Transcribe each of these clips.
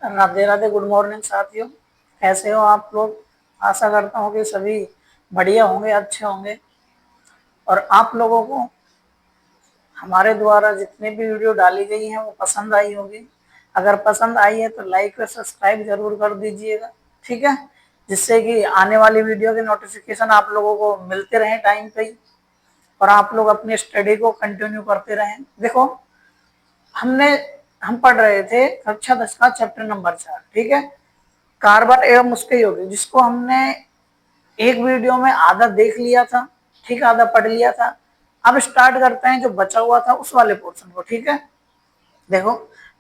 Radhe Radhe. Good morning साथियों, कैसे हो आप लोग। आशा करता हूँ कि सभी बढ़िया होंगे, अच्छे होंगे। और आप लोगों को हमारे द्वारा जितने भी वीडियो डाली गई हैं वो पसंद आई होगी। अगर पसंद आई है तो लाइक और सब्सक्राइब जरूर कर दीजिएगा, ठीक है, जिससे कि आने वाली वीडियो के नोटिफिकेशन आप लोगों को मिलते रहें टाइम पे ही, और आप लोग अपनी स्टडी को कंटिन्यू करते रहें। देखो, हमने हम पढ़ रहे थे कक्षा 10 का चैप्टर नंबर 4, ठीक है, कार्बन एवं उसके यौगिक, जिसको हमने एक वीडियो में आधा देख लिया था, ठीक, आधा पढ़ लिया था। अब स्टार्ट करते हैं जो बचा हुआ था उस वाले पोर्शन को, ठीक है। देखो,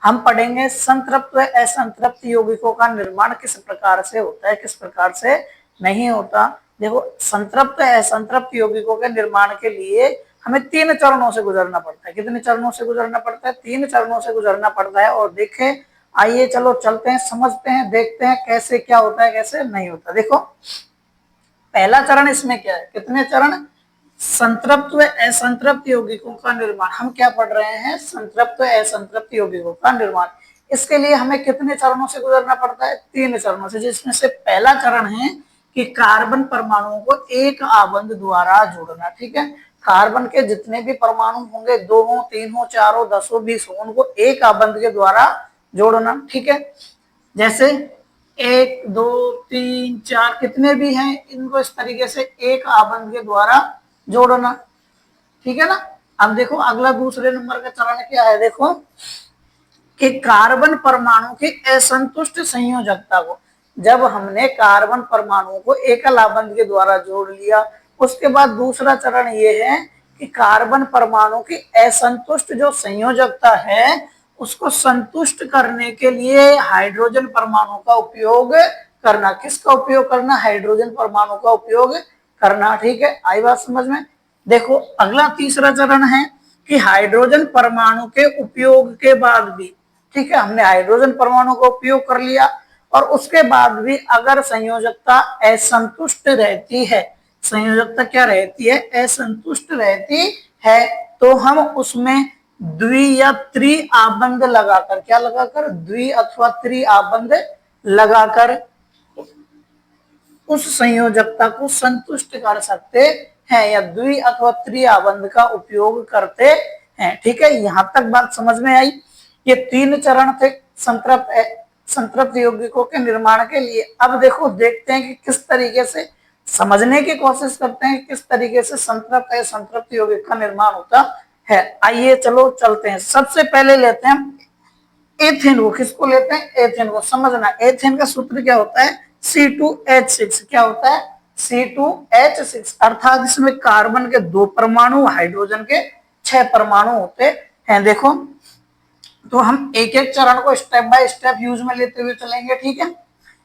हम पढ़ेंगे संतृप्त व असंतृप्त यौगिकों का निर्माण किस प्रकार से होता है, किस प्रकार से नहीं होता। देखो, संतृप्त असंतृप्त यौगिकों के निर्माण के लिए हमें 3 चरणों से गुजरना पड़ता है। कितने चरणों से गुजरना पड़ता है? 3 चरणों से गुजरना पड़ता है। और देखें, आइए चलो चलते हैं, समझते हैं, देखते हैं कैसे क्या होता है, कैसे नहीं होता। देखो, पहला चरण इसमें क्या है, कितने चरण? संतृप्त व असंतृप्त यौगिकों का निर्माण। हम क्या पढ़ रहे हैं? संतृप्त व असंतृप्त यौगिकों का निर्माण। इसके लिए हमें कितने चरणों से गुजरना पड़ता है? 3 चरणों से, जिसमें से पहला चरण है कि कार्बन परमाणुओं को एक आबंध द्वारा जोड़ना, ठीक है। कार्बन के जितने भी परमाणु होंगे, 2 हो, 3 हो, 4 हो, 10 हो, 20 हो, उनको एक आबंध के द्वारा जोड़ना, ठीक है। जैसे 1 2 3 4 कितने भी हैं, इनको इस तरीके से एक आबंध के द्वारा जोड़ना, ठीक है ना। अब देखो, अगला दूसरे नंबर का चरण क्या है। देखो कि कार्बन परमाणु की असंतुष्ट संयोजकता को, जब हमने कार्बन परमाणु को एकल आबंध के द्वारा जोड़ लिया, उसके बाद दूसरा चरण ये है कि कार्बन परमाणु की असंतुष्ट जो संयोजकता है उसको संतुष्ट करने के लिए हाइड्रोजन परमाणु का उपयोग करना। किसका उपयोग करना? हाइड्रोजन परमाणु का उपयोग करना, ठीक है। आई बात समझ में। देखो, अगला तीसरा चरण है कि हाइड्रोजन परमाणु के उपयोग के बाद भी, ठीक है, हमने हाइड्रोजन परमाणु का उपयोग कर लिया और उसके बाद भी अगर संयोजकता असंतुष्ट रहती है, संयोजकता क्या रहती है? असंतुष्ट रहती है, तो हम उसमें द्वि या त्रि आबंध लगाकर, क्या लगाकर? द्वि अथवा त्रि आबंध लगाकर उस संयोजकता को संतुष्ट कर सकते हैं, या द्वि अथवा त्रि आबंध का उपयोग करते हैं, ठीक है। यहां तक बात समझ में आई। ये 3 चरण थे संतृप्त यौगिकों के निर्माण के लिए। अब देखो, देखते हैं कि किस तरीके से समझने की कोशिश करते हैं, किस तरीके से संतृप्त असंतृप्त यौगिक का निर्माण होता है। आइए चलो चलते हैं। सबसे पहले लेते हैं एथेन को। किसको लेते हैं? एथेन को। समझना, एथेन का सूत्र क्या होता है? C2H6। क्या होता है? C2H6, अर्थात इसमें कार्बन के 2 परमाणु, हाइड्रोजन के 6 परमाणु होते हैं। देखो, तो हम एक एक चरण को स्टेप बाय स्टेप यूज में लेते हुए चलेंगे, ठीक है।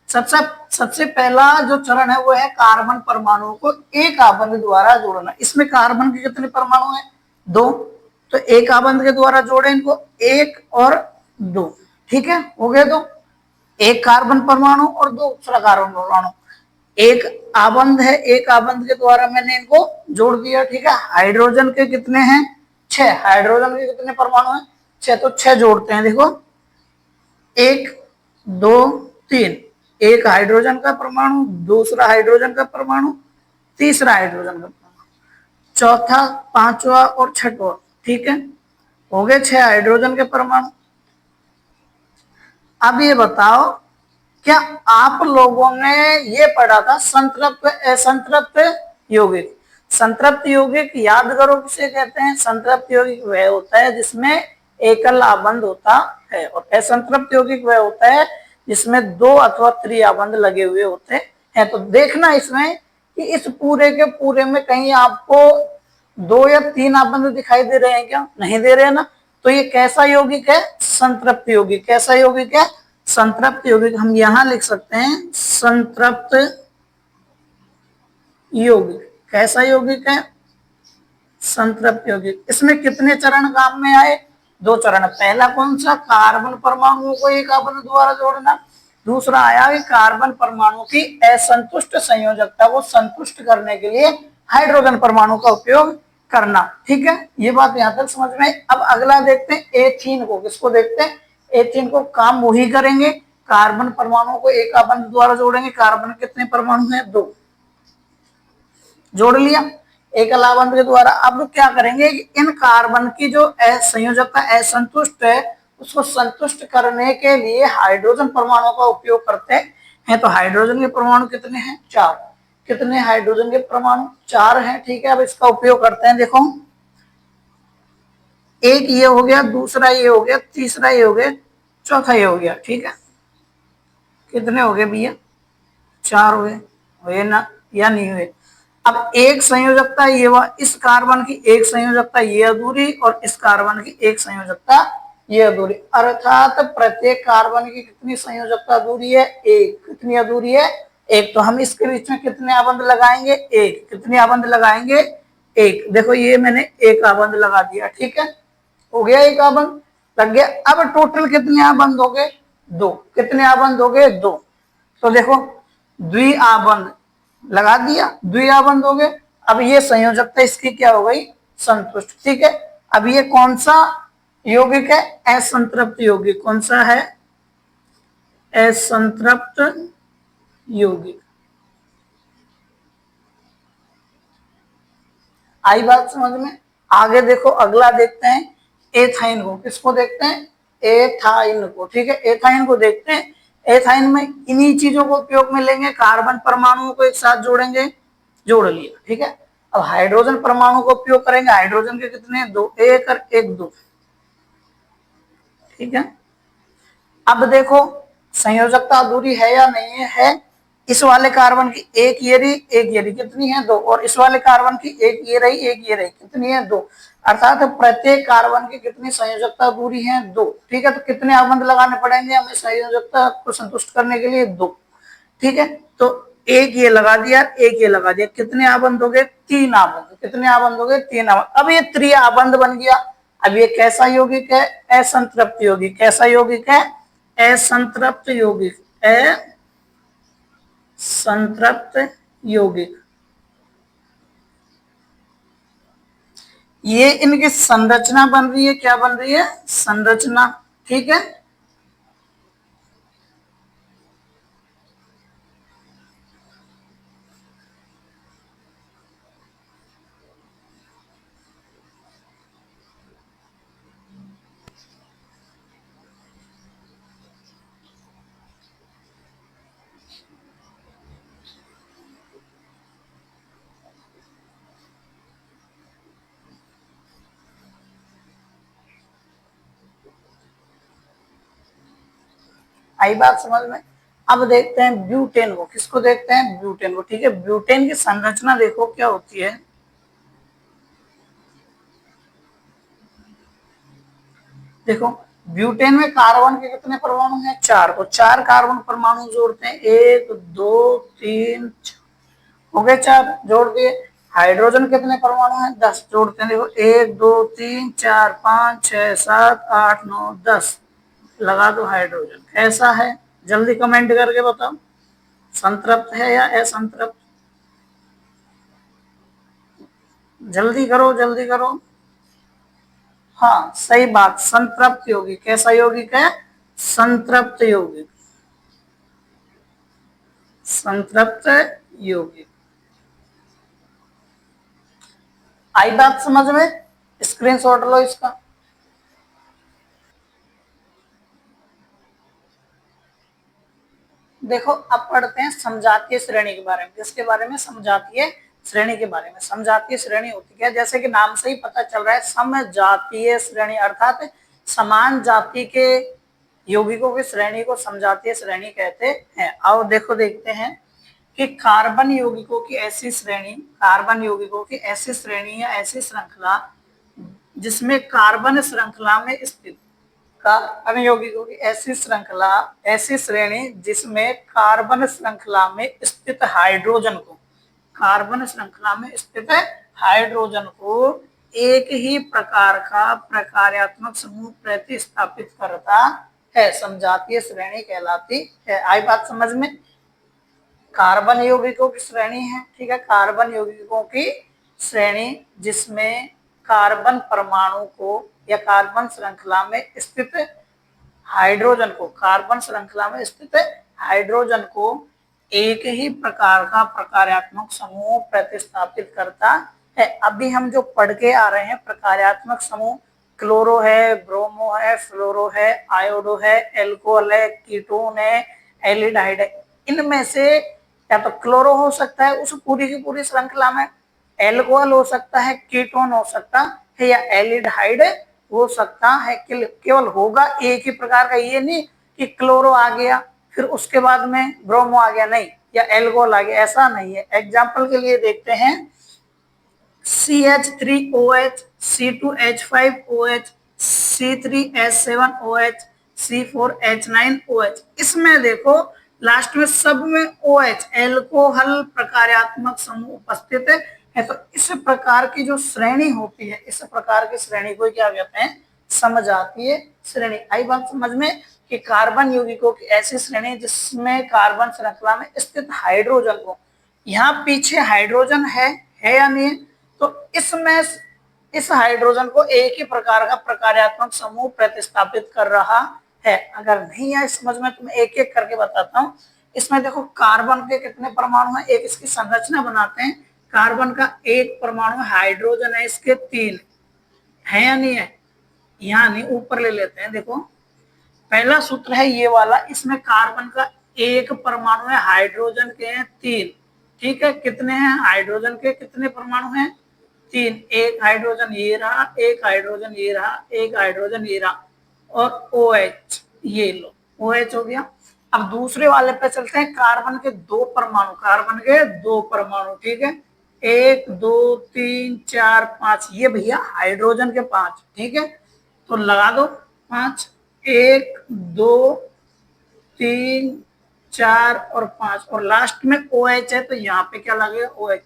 सबसे पहला जो चरण है वो है कार्बन परमाणु को एक आबंध द्वारा जोड़ना। इसमें कार्बन के कितने परमाणु हैं? 2। तो एक आबंध के द्वारा जोड़े इनको, 1 और 2, ठीक है, हो गए। तो एक कार्बन परमाणु और दूसरा कार्बन परमाणु, एक आबंध है, एक आबंध के द्वारा मैंने इनको जोड़ दिया, ठीक है। हाइड्रोजन के कितने हैं? 6। हाइड्रोजन के कितने परमाणु हैं? 6। तो 6 जोड़ते हैं। देखो, 1 2 3, एक हाइड्रोजन का परमाणु, दूसरा हाइड्रोजन का परमाणु, तीसरा हाइड्रोजन का परमाणु, चौथा, पांचवा और छठवा, ठीक है, हो गए 6 हाइड्रोजन के परमाणु। अब ये बताओ, क्या आप लोगों ने ये पढ़ा था संतृप्त असंतृप्त यौगिक? संतृप्त यौगिक याद करो किसे कहते हैं? संतृप्त यौगिक वह होता है जिसमें एकल आबंध होता है, और असंतृप्त यौगिक वह होता है जिसमें 2 अथवा त्रि आबंध लगे हुए होते हैं। तो देखना इसमें कि इस पूरे के पूरे में कहीं आपको 2 या 3 आबंध दिखाई दे रहे हैं क्या? नहीं दे रहे हैं ना। तो ये कैसा यौगिक है? संतृप्त यौगिक। कैसा यौगिक है? संतृप्त यौगिक। हम यहां लिख सकते हैं संतृप्त यौगिक। कैसा यौगिक है? संतृप्त यौगिक। इसमें कितने चरण काम में आए? 2 चरण। पहला कौन सा? कार्बन परमाणुओं को एक आबंध द्वारा जोड़ना। दूसरा आया कि कार्बन परमाणु की असंतुष्ट संयोजकता को संतुष्ट करने के लिए हाइड्रोजन परमाणु का उपयोग करना, ठीक है। ये बात यहां तक समझ में। अब अगला देखते हैं एथीन को। किसको देखते हैं? एथीन को। काम वही करेंगे, कार्बन परमाणु को एक बंध द्वारा जोड़ेंगे। कार्बन कितने परमाणु हैं? 2, जोड़ लिया एक बंध के द्वारा। अब क्या करेंगे कि इन कार्बन की जो संयोजकता असंतुष्ट है उसको संतुष्ट करने के लिए हाइड्रोजन परमाणु का उपयोग करते हैं। तो हाइड्रोजन के परमाणु कितने हैं? 4। कितने हाइड्रोजन के परमाणु? 4 हैं। ठीक है, अब इसका उपयोग करते हैं। देखो, एक ये हो गया, दूसरा ये हो गया, तीसरा ये हो गया, चौथा ये हो गया। ठीक है, कितने हो गए भैया? 4 हुए। हुए ना या नहीं हुए? अब एक संयोजकता ये हुआ, इस कार्बन की एक संयोजकता ये अधूरी और इस कार्बन की एक संयोजकता ये अधूरी, अर्थात प्रत्येक कार्बन की कितनी संयोजकता अधूरी है? 1। कितनी अधूरी है? 1। तो हम इसके बीच में कितने आबंध लगाएंगे? 1। कितने आबंध लगाएंगे? 1। देखो, ये मैंने एक आबंध लगा दिया। ठीक है, हो गया एक आबंध लग गया। अब टोटल कितने आबंध हो गए? 2। कितने आबंध हो गए? 2। तो देखो, द्विआबंध लगा दिया, द्विआबंध हो गए। अब ये संयोजकता इसकी क्या हो गई? संतुष्ट। ठीक है, अब ये कौन सा यौगिक है? असंतृप्त यौगिक। कौन सा है? असंतृप्त यौगिक। आई बात समझ में? आगे देखो, अगला देखते हैं एथाइन को। किसको देखते हैं? एथाइन को। ठीक है, एथाइन को देखते हैं। एथाइन में इन्हीं चीजों को उपयोग में लेंगे, कार्बन परमाणुओं को एक साथ जोड़ेंगे। जोड़ लिया। ठीक है, अब हाइड्रोजन परमाणु को उपयोग करेंगे। हाइड्रोजन के कितने? 2। 1 और 1 2। ठीक है, अब देखो संयोजकता अधूरी है या नहीं है? इस वाले कार्बन की एक ये रही, एक ये रही, कितनी है? 2। और इस वाले कार्बन की एक ये रही, एक ये रही, कितनी है? 2। अर्थात प्रत्येक कार्बन की कितनी संयोजकता दूरी है? 2। ठीक है, तो कितने आबंध लगाने पड़ेंगे हमें संयोजकता को संतुष्ट करने के लिए? 2। ठीक है, तो एक ये लगा दिया, एक ये लगा दिया, कितने आबंध हो गए? 3 आबंध। कितने आबंध हो गए? 3 आबंध। अब ये त्रिआबंध बन गया। अब ये कैसा यौगिक है? असंतृप्त यौगिक। कैसा यौगिक है? असंतृप्त यौगिक। असंतृप्त यौगिक। ये इनकी संरचना बन रही है। क्या बन रही है? संरचना। ठीक है, आई बात समझ में? अब देखते हैं ब्यूटेन को। किसको देखते हैं? ब्यूटेन को। ठीक है, ब्यूटेन की संरचना देखो क्या होती है। देखो, ब्यूटेन में कार्बन के कितने परमाणु हैं? 4। को 4 कार्बन परमाणु जोड़ते हैं। 1 2 3 हो गए, 4 जोड़ दिए। हाइड्रोजन कितने परमाणु हैं? 10 जोड़ते हैं। देखो, 1 2 3 4 5 6 7 8 9 10 लगा दो हाइड्रोजन। कैसा है? जल्दी कमेंट करके बताओ, संतृप्त है या असंतृप्त? जल्दी करो, जल्दी करो। हाँ, सही बात, संतृप्त यौगिक। कैसा यौगिक है? संतृप्त यौगिक। संतृप्त यौगिक। आई बात समझ में? स्क्रीनशॉट लो इसका। देखो, अब पढ़ते हैं समजातीय श्रेणी के बारे में। किसके बारे में? समजातीय श्रेणी के बारे में। समजातीय श्रेणी होती क्या? जैसे कि नाम से ही पता चल रहा है, समजातीय श्रेणी अर्थात समान जाति के यौगिकों की श्रेणी को समजातीय श्रेणी कहते हैं। आओ देखो, देखते हैं कि कार्बन यौगिकों की ऐसी श्रेणी, कार्बन यौगिकों की ऐसी श्रेणी या ऐसी श्रृंखला जिसमें कार्बन श्रृंखला में स्थित, कार्बन यौगिकों की ऐसी श्रृंखला, ऐसी श्रेणी जिसमें कार्बन श्रृंखला में स्थित हाइड्रोजन को, कार्बन श्रृंखला में स्थित हाइड्रोजन को एक ही प्रकार का प्रकार्यात्मक समूह प्रतिस्थापित करता है, समजातीय श्रेणी कहलाती है। आई बात समझ में? कार्बन यौगिकों की श्रेणी है। ठीक है, कार्बन यौगिकों की श्रेणी जिसमें कार्बन परमाणु को या कार्बन श्रृंखला में स्थित हाइड्रोजन को, कार्बन श्रृंखला में स्थित हाइड्रोजन को एक ही प्रकार का प्रकार्यात्मक समूह प्रतिस्थापित करता है। अभी हम जो पढ़ के आ रहे हैं प्रकार्यात्मक समूह, क्लोरो है, ब्रोमो है, फ्लोरो है, आयोडो है, एल्कोहल है, कीटोन है, एल्डिहाइड है। इनमें से या तो क्लोरो हो सकता है उस पूरी की पूरी श्रृंखला में, एल्कोहल हो सकता है, कीटोन हो सकता है, या एल्डिहाइड हो सकता है। केवल होगा एक ही प्रकार का, ये नहीं कि क्लोरो आ गया फिर उसके बाद में ब्रोमो आ गया, नहीं, या एल्कोहल आ गया, ऐसा नहीं है। एग्जाम्पल के लिए देखते हैं CH3OH, C2H5OH, C3H7OH, C4H9OH। इसमें देखो लास्ट में सब में OH एल्कोहल प्रकार्यात्मक समूह उपस्थित है। तो इस प्रकार की जो श्रेणी होती है, इस प्रकार की श्रेणी को क्या कहते हैं, समजातीय श्रेणी। आई बात समझ में कि कार्बन यौगिकों की ऐसी श्रेणी जिसमें कार्बन श्रृंखला में स्थित हाइड्रोजन को, यहाँ पीछे हाइड्रोजन है या नहीं, तो इसमें इस हाइड्रोजन को एक ही प्रकार का प्रकार्यात्मक समूह प्रतिस्थापित कर रहा है। अगर नहीं आए समझ में तो मैं एक एक करके बताता हूँ। इसमें देखो कार्बन के कितने परमाणु हैं, एक इसकी संरचना बनाते हैं। कार्बन का एक परमाणु, हाइड्रोजन है इसके 3 है या नहीं है, यहाँ नहीं, ऊपर ले लेते हैं। देखो पहला सूत्र है ये वाला, इसमें कार्बन का एक परमाणु है, हाइड्रोजन के हैं 3। ठीक है, कितने हैं हाइड्रोजन के, कितने परमाणु हैं, 3। एक हाइड्रोजन ये रहा, एक हाइड्रोजन ये रहा, एक हाइड्रोजन ये रहा, और OH ये लो, OH हो गया। अब दूसरे वाले पे चलते हैं, कार्बन के 2 परमाणु, कार्बन के 2 परमाणु, ठीक है, 1 2 3 4 5, ये भैया हाइड्रोजन के 5, ठीक है, तो लगा दो 5, 1 2 3 4 और 5, और लास्ट में OH है तो यहाँ पे क्या लगेगा, OH।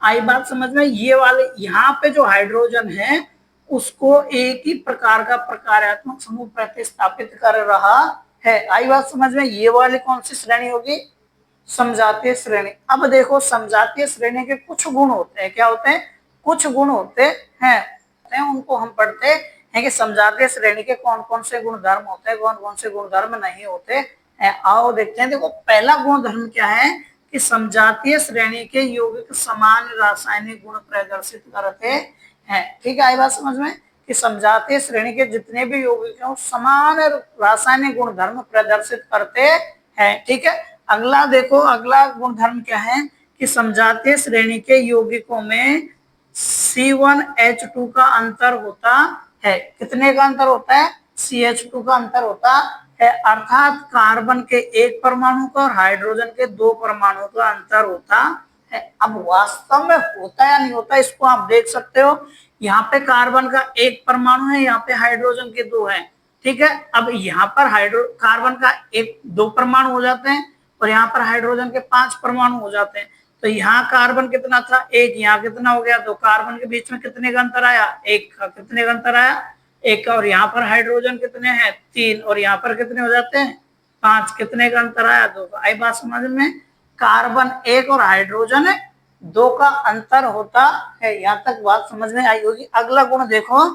आई बात समझ में, ये वाले यहाँ पे जो हाइड्रोजन है उसको एक ही प्रकार का प्रकार्यात्मक समूह प्रतिस्थापित कर रहा है। आई बात समझ में, ये वाली कौन सी श्रेणी होगी, समजातीय श्रेणी। अब देखो समजातीय श्रेणी के कुछ गुण होते हैं, क्या होते हैं, कुछ गुण होते हैं, उनको हम पढ़ते हैं कि समजातीय श्रेणी के कौन कौन से गुण धर्म होते हैं, कौन कौन से गुण धर्म नहीं होते हैं। आओ देखते हैं। देखो पहला गुण धर्म क्या है कि समजातीय श्रेणी के यौगिक समान रासायनिक गुण प्रदर्शित करते हैं। ठीक है, आई बात समझ में कि समजातीय श्रेणी के जितने भी यौगिक हैं समान रासायनिक गुण धर्म प्रदर्शित करते हैं। ठीक है, अगला देखो, अगला गुण धर्म क्या है कि समजातीय श्रेणी के यौगिकों में C1H2 का अंतर होता है। कितने का अंतर होता है, CH2 का अंतर होता है, अर्थात कार्बन के एक परमाणु का और हाइड्रोजन के 2 परमाणु का अंतर होता है। अब वास्तव में होता या नहीं होता इसको आप देख सकते हो, यहाँ पे कार्बन का एक परमाणु है, यहाँ पे हाइड्रोजन के 2 हैं। ठीक है, अब यहाँ पर कार्बन का 2 परमाणु हो जाते हैं और यहाँ पर हाइड्रोजन के 5 परमाणु हो जाते हैं। तो यहाँ कार्बन कितना था, 1, यहाँ कितना हो गया, तो कार्बन के बीच में कितने का अंतर आया, 1 का। कितने का अंतर आया, 1 का। और यहाँ पर हाइड्रोजन कितने हैं, 3, और यहाँ पर कितने हो जाते हैं, 5। कितने का अंतर आया, 2 का। आई बात समझ में, कार्बन 1 और हाइड्रोजन 2 का अंतर होता है। यहाँ तक बात समझ में आई होगी। अगला गुण देखो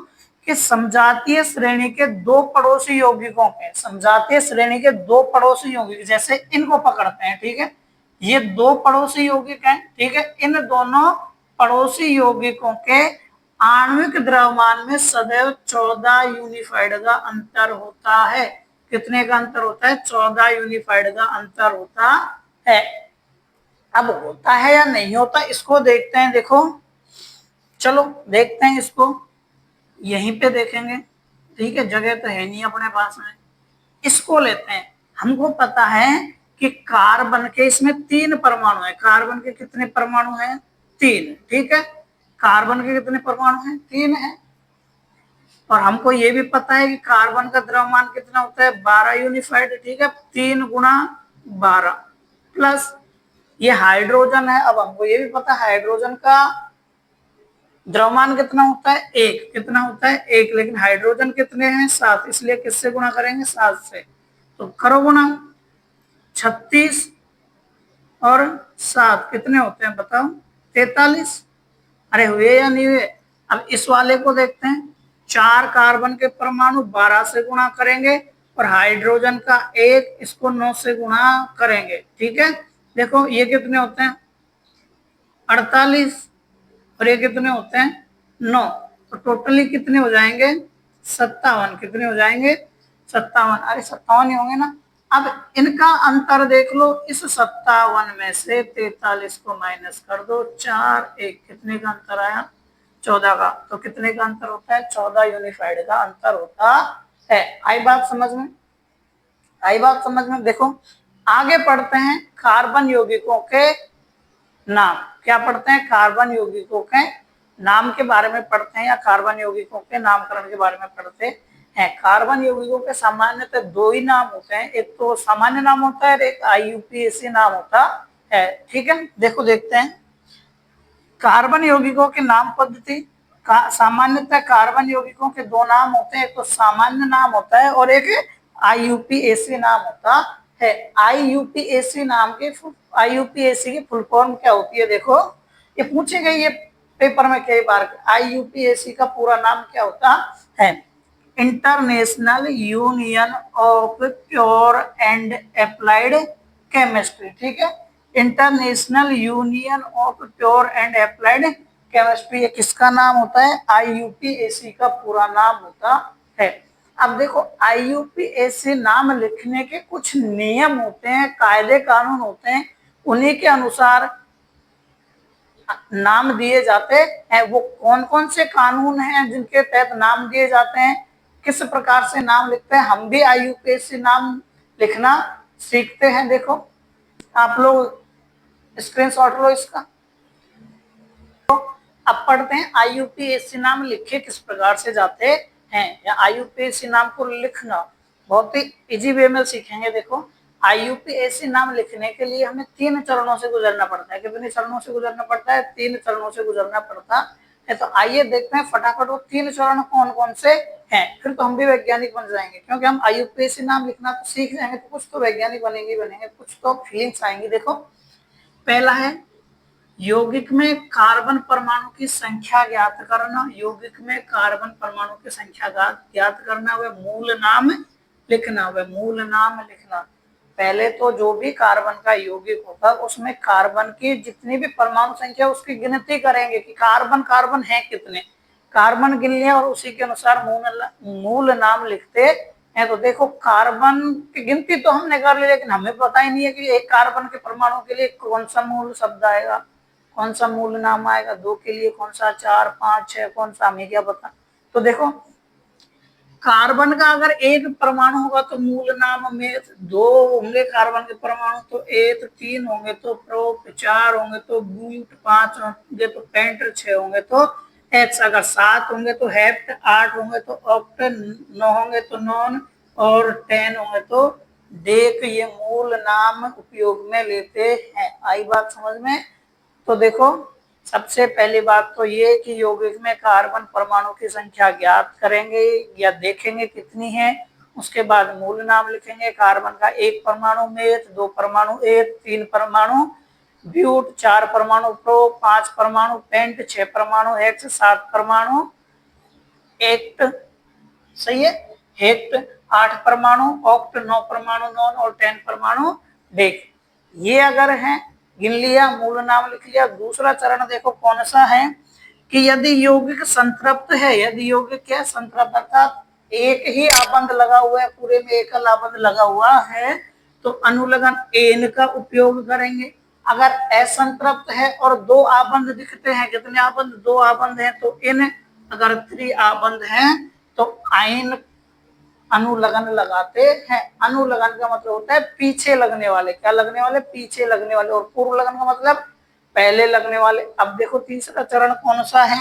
कि समजातीय श्रेणी के 2 पड़ोसी यौगिकों के, समजातीय श्रेणी के 2 पड़ोसी यौगिक, जैसे इनको पकड़ते हैं, ठीक है, ये 2 पड़ोसी यौगिक हैं, ठीक है, इन दोनों पड़ोसी यौगिकों के आणविक द्रव्यमान में सदैव 14 यूनिफाइड का अंतर होता है। कितने का अंतर होता है, 14 यूनिफाइड का अंतर होता है। अब होता है या नहीं होता इसको देखते हैं। देखो चलो देखते हैं इसको, यहीं पे देखेंगे, ठीक है, जगह तो है नहीं अपने पास में। इसको लेते हैं, हमको पता है कि कार्बन के इसमें 3 परमाणु है। कार्बन के कितने परमाणु हैं, 3, ठीक है, कार्बन के कितने परमाणु हैं, 3 है। और हमको ये भी पता है कि कार्बन का द्रव्यमान कितना होता है, 12 यूनिफाइड, ठीक है, 3 गुणा 12 प्लस ये हाइड्रोजन है। अब हमको ये भी पता है हाइड्रोजन का द्रव्यमान कितना होता है, 1। कितना होता है, 1, लेकिन हाइड्रोजन कितने हैं, 7, इसलिए किससे गुणा करेंगे, 7 से। तो करो गुणा, 36 और 7 कितने होते हैं बताओ, 43। अरे हुए या नहीं हुए। अब इस वाले को देखते हैं, 4 कार्बन के परमाणु 12 से गुणा करेंगे और हाइड्रोजन का 1, इसको 9 से गुणा करेंगे। ठीक है, देखो ये कितने होते हैं 48 और ये कितने होते हैं 9, तो टोटली कितने हो जाएंगे 57। कितने हो जाएंगे 57। अरे 57 ही होंगे ना। अब इनका अंतर देख लो, इस 57 में से 43 को माइनस कर दो, 4 1, कितने का अंतर आया 14 का। तो कितने का अंतर होता है 14 यूनिफाइड का अंतर होता है। आई बात समझ में, आई बात समझ में। देखो आगे पढ़ते हैं कार्बन यौगिकों के नाम। क्या पढ़ते हैं कार्बन यौगिकों के नाम के बारे में पढ़ते हैं, या कार्बन यौगिकों के नामकरण के बारे में पढ़ते हैं। कार्बन यौगिकों के सामान्यतः दो ही नाम होते हैं, एक तो सामान्य नाम होता है और एक IUPAC नाम होता है। ठीक है, देखो देखते हैं कार्बन यौगिकों के नाम पद्धति। सामान्यतः कार्बन यौगिकों के दो नाम होते हैं, एक तो सामान्य नाम होता है और एक IUPAC नाम होता है। IUPAC नाम के IUPAC की फुल फॉर्म क्या होती है, देखो ये पूछे गए ये पेपर में कई बार। IUPAC का पूरा नाम क्या होता है, international union of pure and applied chemistry. ठीक है, international union of pure and applied chemistry, ये किसका नाम होता है IUPAC का पूरा नाम होता है। अब देखो IUPAC नाम लिखने के कुछ नियम होते हैं, कायदे कानून होते हैं, उन्हीं के अनुसार नाम दिए जाते हैं। वो कौन कौन से कानून हैं जिनके तहत नाम दिए जाते हैं, किस प्रकार से नाम लिखते हैं, हम भी IUPAC नाम लिखना सीखते हैं। देखो आप लोग स्क्रीनशॉट लो इसका। तो अब पढ़ते हैं IUPAC नाम लिखे किस प्रकार से जाते हैं, या IUPAC नाम को लिखना बहुत ही इजी वे में सीखेंगे। देखो IUPAC नाम लिखने के लिए हमें 3 चरणों से गुजरना पड़ता है। कितने चरणों से गुजरना पड़ता है 3 चरणों से गुजरना पड़ता है। तो आइए देखते हैं फटाफट वो 3 चरण कौन कौन से हैं, फिर तो हम भी वैज्ञानिक बन जाएंगे, क्योंकि हम IUPAC नाम लिखना तो सीख जाएंगे तो कुछ तो वैज्ञानिक बनेंगे बनेंगे, कुछ तो फीलिंग्स आएंगी। देखो पहला है यौगिक में कार्बन परमाणु की संख्या ज्ञात करना। यौगिक में कार्बन परमाणु की संख्या ज्ञात करना, वह मूल नाम लिखना, वह मूल नाम लिखना। पहले तो जो भी कार्बन का यौगिक होगा उसमें कार्बन की जितनी भी परमाणु संख्या उसकी गिनती करेंगे कि कार्बन कार्बन है कितने, कार्बन गिन लिया और उसी के अनुसार मूल नाम लिखते हैं। तो देखो कार्बन की गिनती तो हमने कर ली, लेकिन हमें पता ही नहीं है कि एक कार्बन के परमाणु के लिए कौन सा मूल शब्द आएगा, कौन सा मूल नाम आएगा, 2 के लिए कौन सा, 4 5 6 कौन सा, हमें क्या पता। तो देखो कार्बन का अगर एक परमाणु होगा तो मूल नाम में 2 होंगे कार्बन के परमाणु, तो एक 3 होंगे तो प्रोप, 4 होंगे तो ब्यूट, 5 होंगे तो पेंट, 6 होंगे तो एक्स, अगर 7 होंगे तो हेप्ट, 8 होंगे तो ऑक्ट, 9 होंगे तो नॉन और 10 होंगे तो डेक। ये मूल नाम उपयोग में लेते हैं। आई बात समझ में। तो देखो सबसे पहली बात तो ये कि यौगिक में कार्बन परमाणु की संख्या ज्ञात करेंगे या देखेंगे कितनी है, उसके बाद मूल नाम लिखेंगे। कार्बन का 1 परमाणु मेथ, 2 परमाणु एथ, 3 परमाणु ब्यूट, 4 परमाणु प्रो, 5 परमाणु पेंट, 6 परमाणु हेक्स, 7 परमाणु एक्ट, सही है हेक्ट, 8 परमाणु ऑक्ट, 9 परमाणु नॉन और 10 परमाणु डेक। ये अगर है गिन लिया, मूल नाम लिख लिया। दूसरा चरण देखो कौन सा है कि यदि यौगिक संतृप्त है, यदि यौगिक क्या संतृप्त अर्थात एक ही आबंध लगा हुआ है, पूरे में एकल आबंध लगा हुआ है, तो अनुलग्न एन का उपयोग करेंगे। अगर असंतृप्त है और 2 आबंध दिखते हैं, कितने आबंध 2 आबंध हैं तो इन, अगर 3 आबंध हैं तो आइन अनुलग्न लगाते हैं। अनुलग्न का मतलब होता है पीछे लगने वाले, क्या लगने वाले पीछे लगने वाले, और पूर्व लगन का मतलब पहले लगने वाले। अब देखो तीसरा चरण कौन सा है,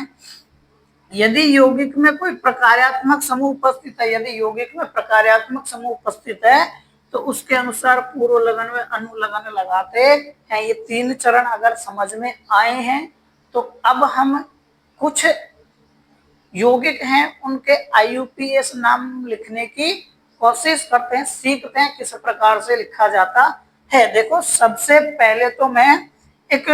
यदि यौगिक में कोई प्रकार्यात्मक समूह उपस्थित है, यदि यौगिक में प्रकार्यात्मक समूह उपस्थित है तो उसके अनुसार पूर्व लगन में अनुलग्न लगाते हैं। ये 3 चरण अगर समझ में आए हैं तो अब हम कुछ यौगिक हैं उनके IUPAC नाम लिखने की कोशिश करते हैं, सीखते हैं किस प्रकार से लिखा जाता है। देखो सबसे पहले तो मैं एक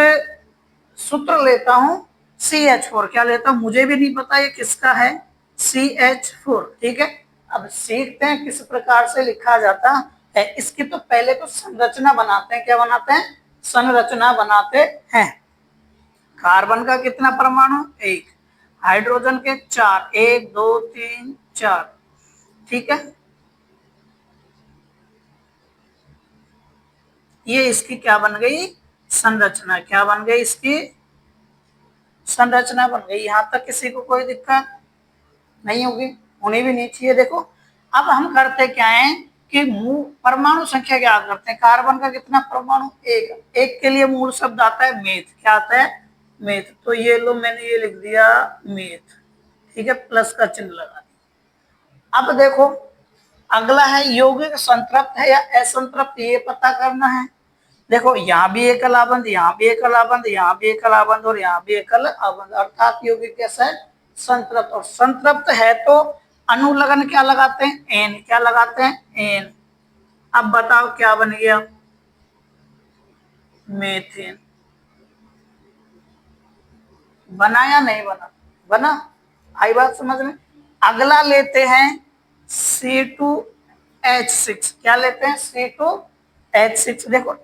सूत्र लेता हूं CH4, क्या लेता हूं मुझे भी नहीं पता ये किसका है, CH4, ठीक है। अब सीखते हैं किस प्रकार से लिखा जाता है। इसकी तो पहले तो संरचना बनाते हैं। क्या बनाते हैं? संरचना बनाते हैं। कार्बन का कितना परमाणु? एक। हाइड्रोजन के चार, 1 2 3 4। ठीक है, ये इसकी क्या बन गई? संरचना। क्या बन गई? इसकी संरचना बन गई। यहां तक किसी को कोई दिक्कत नहीं होगी, होनी भी नहीं चाहिए। देखो अब हम करते क्या है कि परमाणु संख्या ज्ञात करते हैं। कार्बन का कितना परमाणु? एक। एक के लिए मूल शब्द आता है मेथ। क्या आता है? मेथ। तो ये लो, मैंने ये लिख दिया मेथ। ठीक है, प्लस का चिन्ह लगा दिया। अब देखो अगला है यौगिक संतृप्त है या असंतृप्त, ये पता करना है। देखो यहाँ भी एकल आबंध, यहाँ भी एकल आबंध, यहाँ भी एकल आबंध और यहाँ भी एकल आबंध, अर्थात यौगिक कैसा है? संतृप्त। और संतृप्त है तो अनुलग्न क्या लगाते हैं? एन। क्या लगाते हैं? एन। अब बताओ क्या बन गया? मेथेन। बना या नहीं बना? बना। आई बात समझ में? अगला लेते हैं C2H6। क्या लेते हैं? C2H6। देखो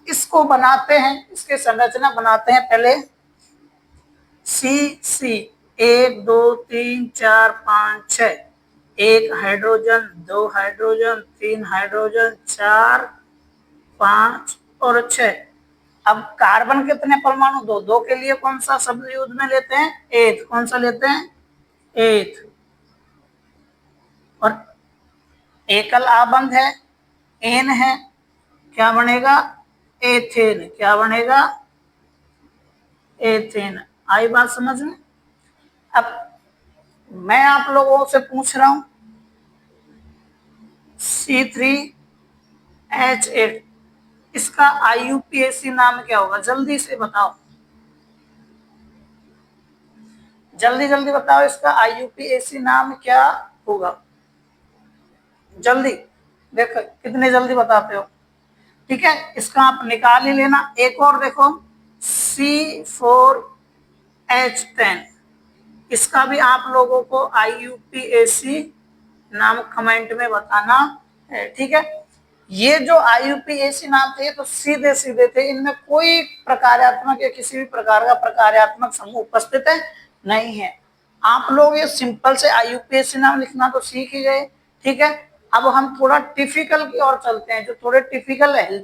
इसको बनाते हैं, इसके संरचना बनाते हैं पहले। सी 1 2 3 4 5 6। एक हाइड्रोजन, दो हाइड्रोजन, तीन हाइड्रोजन, 4 5 और 6। अब कार्बन कितने परमाणु? दो। दो के लिए कौन सा शब्द यूज में लेते हैं? एथ। कौन सा लेते हैं? एथ। और एकल आबंध है, एन है। क्या बनेगा? एथेन। क्या बनेगा? एथेन। आई बात समझ में? अब मैं आप लोगों से पूछ रहा हूं C3H8, इसका IUPAC नाम क्या होगा? जल्दी से बताओ, जल्दी जल्दी बताओ, इसका IUPAC नाम क्या होगा? जल्दी देखो कितने जल्दी बताते हो। ठीक है, इसका आप निकाल ही लेना। एक और देखो C4H10, इसका भी आप लोगों को IUPAC नाम कमेंट में बताना है। ठीक है, ये जो IUPAC नाम थे तो सीधे सीधे थे, इनमें कोई प्रकार्यात्मक या किसी भी प्रकार का प्रकार्यात्मक समूह उपस्थित है नहीं है। आप लोग ये सिंपल से IUPAC नाम लिखना तो सीख ही गए। ठीक है, अब हम थोड़ा टिपिकल की ओर चलते हैं। जो थोड़े टिपिकल है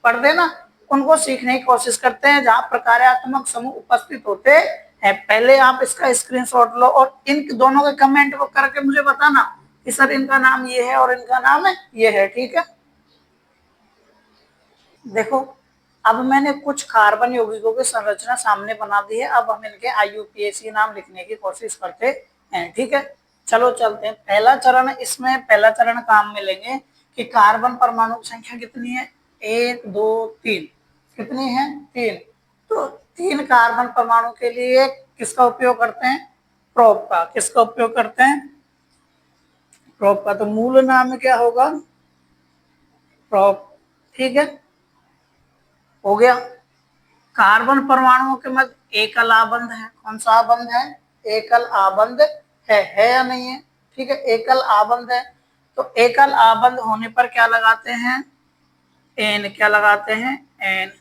पढ़ देना, उनको सीखने की कोशिश करते हैं, जहां प्रकार्यात्मक समूह उपस्थित होते हैं। पहले आप इसका स्क्रीनशॉट लो और इन दोनों के कमेंट को करके मुझे बताना कि सर इनका नाम ये है और इनका नाम है ये है। ठीक है, देखो अब मैंने कुछ कार्बन यौगिकों की संरचना सामने बना दी है। अब हम इनके IUPAC नाम लिखने की कोशिश करते हैं। ठीक है, चलो चलते हैं। पहला चरण, इसमें पहला चरण काम में लेंगे कि कार्बन परमाणु की संख्या कितनी है? 1 2 3। कितनी है? 3। तो 3 कार्बन परमाणु के लिए किसका उपयोग करते हैं? प्रोप का। किसका उपयोग करते हैं? प्रोप का। तो मूल नाम क्या होगा? प्रोप। ठीक है, हो गया। कार्बन परमाणुओं के मध्य एकल आबंध है। कौन सा आबंध है? एकल आबंध है या नहीं है? ठीक है, एकल आबंध है। तो एकल आबंध होने पर क्या लगाते हैं? एन। क्या लगाते हैं? एन।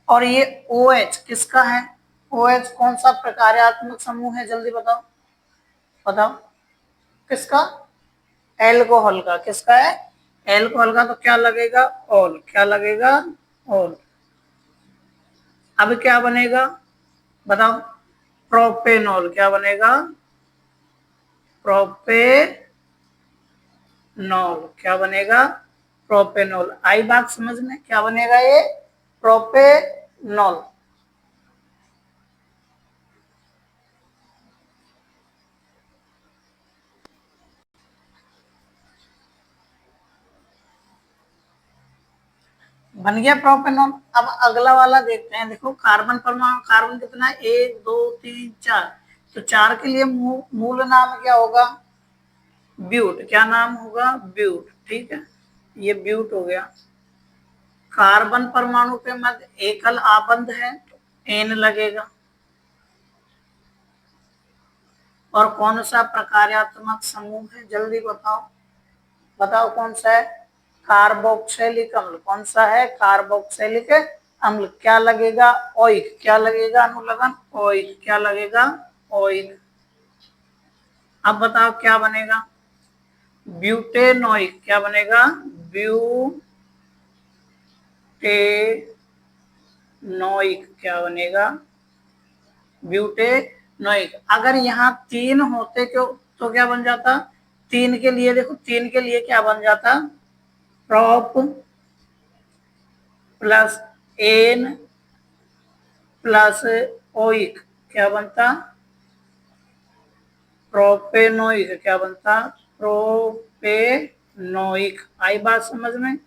और ये OH किसका है? OH कौन सा प्रकार्यात्मक समूह है? जल्दी बताओ, बताओ किसका? एल्कोहल का। किसका है? एल्कोहल का। तो क्या लगेगा? ऑल। क्या लगेगा? ऑल। अब क्या बनेगा बताओ? प्रोपेनॉल। क्या बनेगा? प्रोपेनॉल। क्या बनेगा? प्रोपेनॉल। आई बात समझ में? क्या बनेगा ये? प्रोपेनॉल। बन गया प्रोपेनॉल। अब अगला वाला देखते हैं। देखो कार्बन परमाणु, कार्बन कितना है? 1 2 3 4। तो 4 के लिए मूल नाम क्या होगा? ब्यूट। क्या नाम होगा? ब्यूट। ठीक है, ये ब्यूट हो गया। कार्बन परमाणु के मध्य एकल आबंध है तो एन लगेगा। और कौन सा प्रकार्यात्मक समूह है, जल्दी बताओ, बताओ कौन सा है? कार्बोक्सिलिक अम्ल। कौन सा है? कार्बोक्सिलिक अम्ल। क्या लगेगा? ओइक। क्या लगेगा अनुलगन? ओइक। क्या लगेगा? ओइक। अब बताओ क्या बनेगा? ब्यूटेनोइक। क्या बनेगा? ब्यूटेनोइक। क्या बनेगा? ब्यूटेनोइक। अगर यहाँ 3 होते क्यों तो क्या बन जाता? 3 के लिए देखो, 3 के लिए क्या बन जाता? Prop plus an plus oic. क्या बनता? प्रोपेनोइक। क्या बनता? प्रोपेनोइक। आई बात समझ में?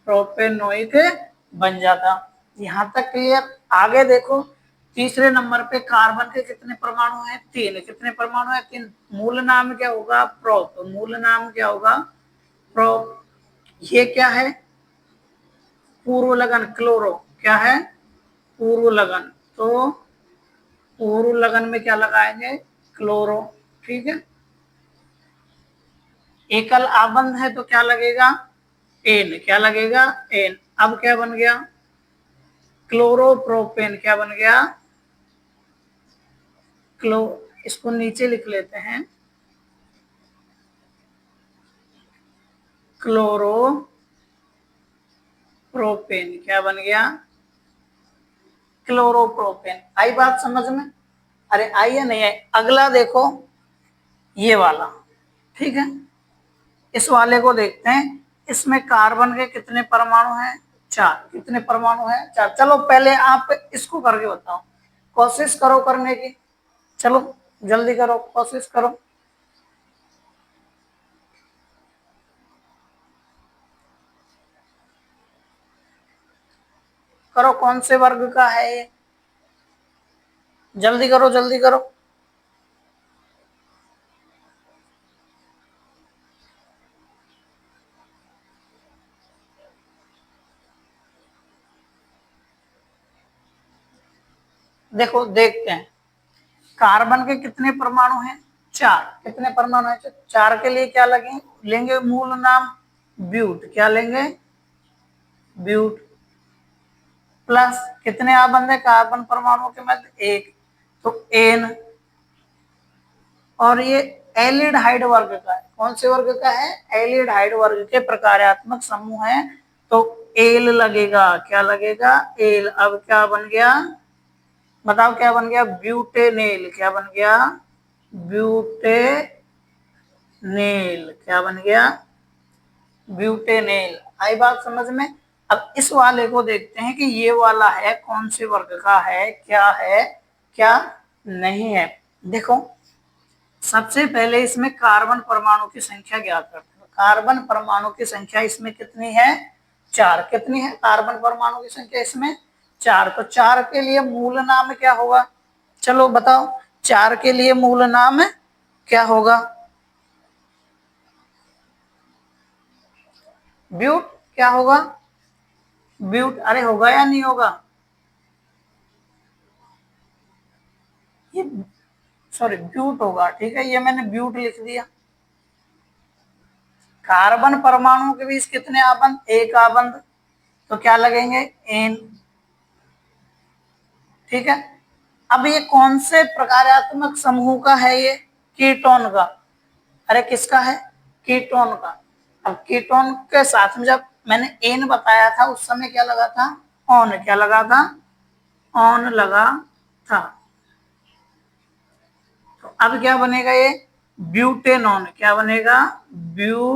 प्रोपेनोइक बन जाता। यहाँ तक क्लियर? आगे देखो, तीसरे नंबर पे कार्बन के कितने परमाणु हैं? 3। कितने परमाणु हैं? 3। मूल नाम क्या होगा? प्रोप। मूल नाम क्या होगा? प्रोप। ये क्या है? पूर्व लगन, क्लोरो। क्या है? पूर्व लगन। तो पूर्व लगन में क्या लगाएंगे? क्लोरो। ठीक है। एकल आबंध है तो क्या लगेगा? एन। क्या लगेगा? एन। अब क्या बन गया? क्लोरोप्रोपेन। क्या बन गया? क्लो इसको नीचे लिख लेते हैं, क्लोरोप्रोपेन। क्या बन गया? क्लोरोप्रोपेन। आई बात समझ में? अरे आई है नहीं आई? अगला देखो, ये वाला। ठीक है, इस वाले को देखते हैं। इसमें कार्बन के कितने परमाणु हैं? 4। कितने परमाणु हैं? 4। चलो पहले आप इसको करके बताओ, कोशिश करो करने की। चलो जल्दी करो, कोशिश करो। करो, कौन से वर्ग का है ये? जल्दी करो, जल्दी करो। देखो देखते हैं, कार्बन के कितने परमाणु हैं? 4। कितने परमाणु हैं? 4 के लिए क्या लेंगे मूल नाम? ब्यूट। क्या लेंगे? ब्यूट। प्लस कितने आबंध है कार्बन परमाणु के मध्य? 1। तो एन। और ये एलिडहाइड वर्ग का है। कौन से वर्ग का है? एलिडहाइड वर्ग के प्रकार्यात्मक समूह है, तो एल लगेगा। क्या लगेगा? एल। अब क्या बन गया? बताओ क्या बन गया? ब्यूटेनेल। क्या बन गया? ब्यूटेनेल। क्या बन गया? ब्यूटेनेल। आई बात समझ में? अब इस वाले को देखते हैं कि ये वाला है कौन से वर्ग का है, क्या है, क्या नहीं है। देखो, सबसे पहले इसमें कार्बन परमाणु की संख्या ज्ञात करते हैं। कार्बन परमाणु की संख्या इसमें कितनी है? 4। कितनी है कार्बन परमाणु की संख्या इसमें? 4। तो 4 के लिए मूल नाम क्या होगा? चलो बताओ, 4 के लिए मूल नाम क्या होगा? ब्यूट। क्या होगा? ब्यूट। अरे होगा या नहीं होगा? ये सॉरी ब्यूट होगा। ठीक है, ये मैंने ब्यूट लिख दिया। कार्बन परमाणु के बीच कितने आबंध? 1 आबंध। तो क्या लगेंगे? एन। ठीक है। अब ये कौन से प्रकार्यात्मक समूह का है? ये कीटोन का। अरे किसका है? कीटोन का। अब कीटोन के साथ में जब मैंने एन बताया था उस समय क्या लगा था? ऑन। क्या लगा था? ऑन लगा था। तो अब क्या बनेगा ये? ब्यूटेनॉन। क्या बनेगा? ब्यूटेनॉन।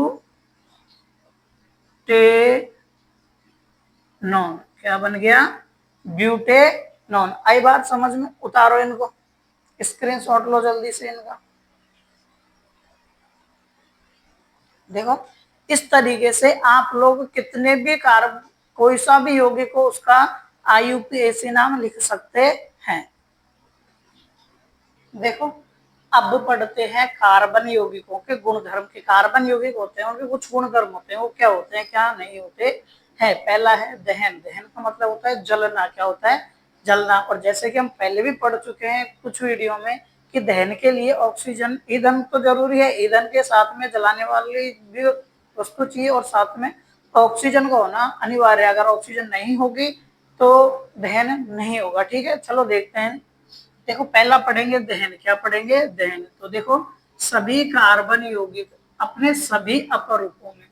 क्या बन गया? ब्यूटेनॉन। आई बात समझ में? उतारो इनको, स्क्रीनशॉट लो जल्दी से इनका। देखो, इस तरीके से आप लोग कितने भी कार्ब कोई सा भी यौगिक को उसका IUPAC नाम लिख सकते हैं। देखो, अब पढ़ते हैं कार्बन यौगिकों के गुणधर्म के। कार्बन यौगिक होते हैं, उनके कुछ गुणधर्म होते हैं, वो क्या होते हैं, क्या नहीं होते हैं। पहला है दहन। दहन का मतलब होता है जलना। क्या होता है? जलना। और जैसे कि हम पहले भी पढ़ चुके हैं कुछ वीडियो में, कि कि दहन के लिए ऑक्सीजन, ईंधन तो जरूरी है, ईंधन के साथ में जलाने वाली भी वस्तु चाहिए और साथ में ऑक्सीजन का होना अनिवार्य है। अगर ऑक्सीजन नहीं होगी तो दहन नहीं होगा। ठीक है, चलो देखते हैं। देखो पहला पढ़ेंगे दहन। क्या पढ़ेंगे? दहन। तो देखो सभी कार्बन यौगिक अपने सभी अपरूपों में,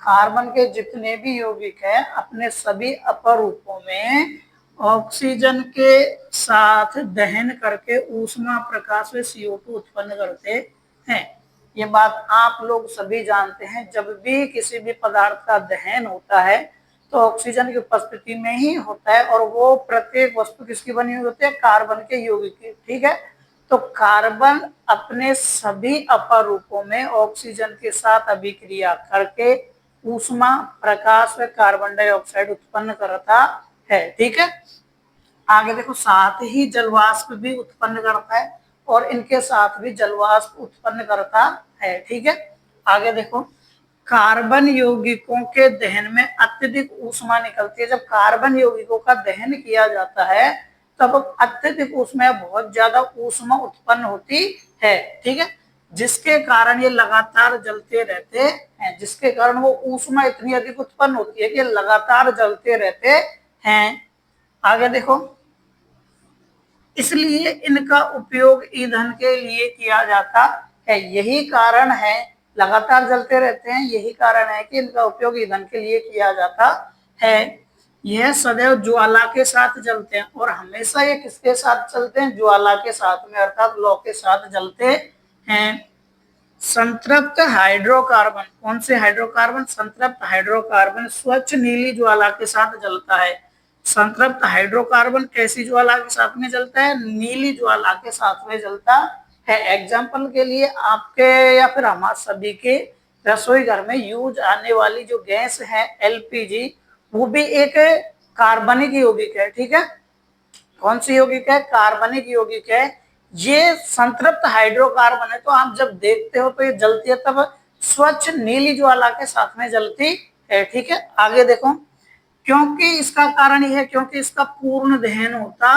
कार्बन के जितने भी यौगिक है अपने सभी अपरूपों में ऑक्सीजन के साथ दहन करके ऊष्मा प्रकाश में CO2 उत्पन्न करते हैं। ये बात आप लोग सभी जानते हैं। जब भी किसी भी पदार्थ का दहन होता है तो ऑक्सीजन की उपस्थिति में ही होता है, और वो प्रत्येक वस्तु किसकी बनी हुई होती है? कार्बन के यौगिक की। ठीक है, तो कार्बन अपने सभी अपरूपों में ऑक्सीजन के साथ अभिक्रिया करके ऊष्मा प्रकाश व कार्बन डाइऑक्साइड उत्पन्न करता है। ठीक है, आगे देखो साथ ही जलवाष्प भी उत्पन्न करता है और इनके साथ भी जलवाष्प उत्पन्न करता है। ठीक है, आगे देखो कार्बन यौगिकों के दहन में अत्यधिक ऊष्मा निकलती है। जब कार्बन यौगिकों का दहन किया जाता है तब अत्यधिक ऊष्मा, बहुत ज्यादा ऊष्मा उत्पन्न होती है। ठीक है, जिसके कारण ये लगातार जलते रहते हैं, जिसके कारण वो ऊष्मा इतनी अधिक उत्पन्न होती है कि लगातार जलते रहते हैं। आगे देखो इसलिए इनका उपयोग ईंधन के लिए किया जाता है। यही कारण है, लगातार जलते रहते हैं, यही कारण है कि इनका उपयोग ईंधन के लिए किया जाता है। यह सदैव ज्वाला के साथ जलते हैं और हमेशा ये किसके साथ चलते हैं? ज्वाला के साथ में, अर्थात लौ के साथ जलते हैं। संतृप्त हाइड्रोकार्बन, कौन से हाइड्रोकार्बन? संतृप्त हाइड्रोकार्बन स्वच्छ नीली ज्वाला के साथ जलता है। संतृप्त हाइड्रोकार्बन कैसी ज्वाला के साथ में जलता है? नीली ज्वाला के साथ में जलता है। एग्जाम्पल के लिए आपके या फिर हमारे सभी के रसोई घर में यूज आने वाली जो गैस है LPG, वो भी एक कार्बनिक यौगिक है। ठीक है, कौन सी यौगिक है? कार्बनिक यौगिक है। ये संतृप्त हाइड्रोकार्बन है, तो आप जब देखते हो तो ये जलती है तब स्वच्छ नीली ज्वाला के साथ में जलती है। ठीक है, आगे देखो क्योंकि इसका कारण यह है क्योंकि इसका पूर्ण दहन होता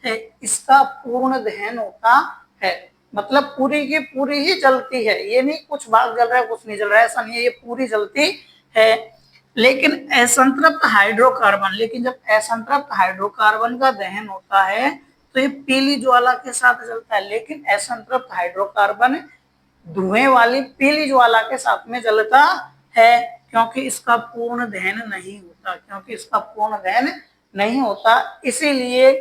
है। इसका पूर्ण दहन होता है मतलब पूरी की पूरी ही जलती है। ये नहीं कुछ भाग जल रहा है कुछ नहीं जल रहा है, ऐसा नहीं है, ये पूरी जलती है। लेकिन असंतृप्त हाइड्रोकार्बन, लेकिन जब असंतृप्त हाइड्रोकार्बन का दहन होता है तो ये पीली ज्वाला के साथ जलता है। लेकिन असंतृप्त हाइड्रोकार्बन धुएं वाली पीली ज्वाला के साथ में जलता है क्योंकि इसका पूर्ण दहन नहीं होता, क्योंकि इसका पूर्ण दहन नहीं होता। इसीलिए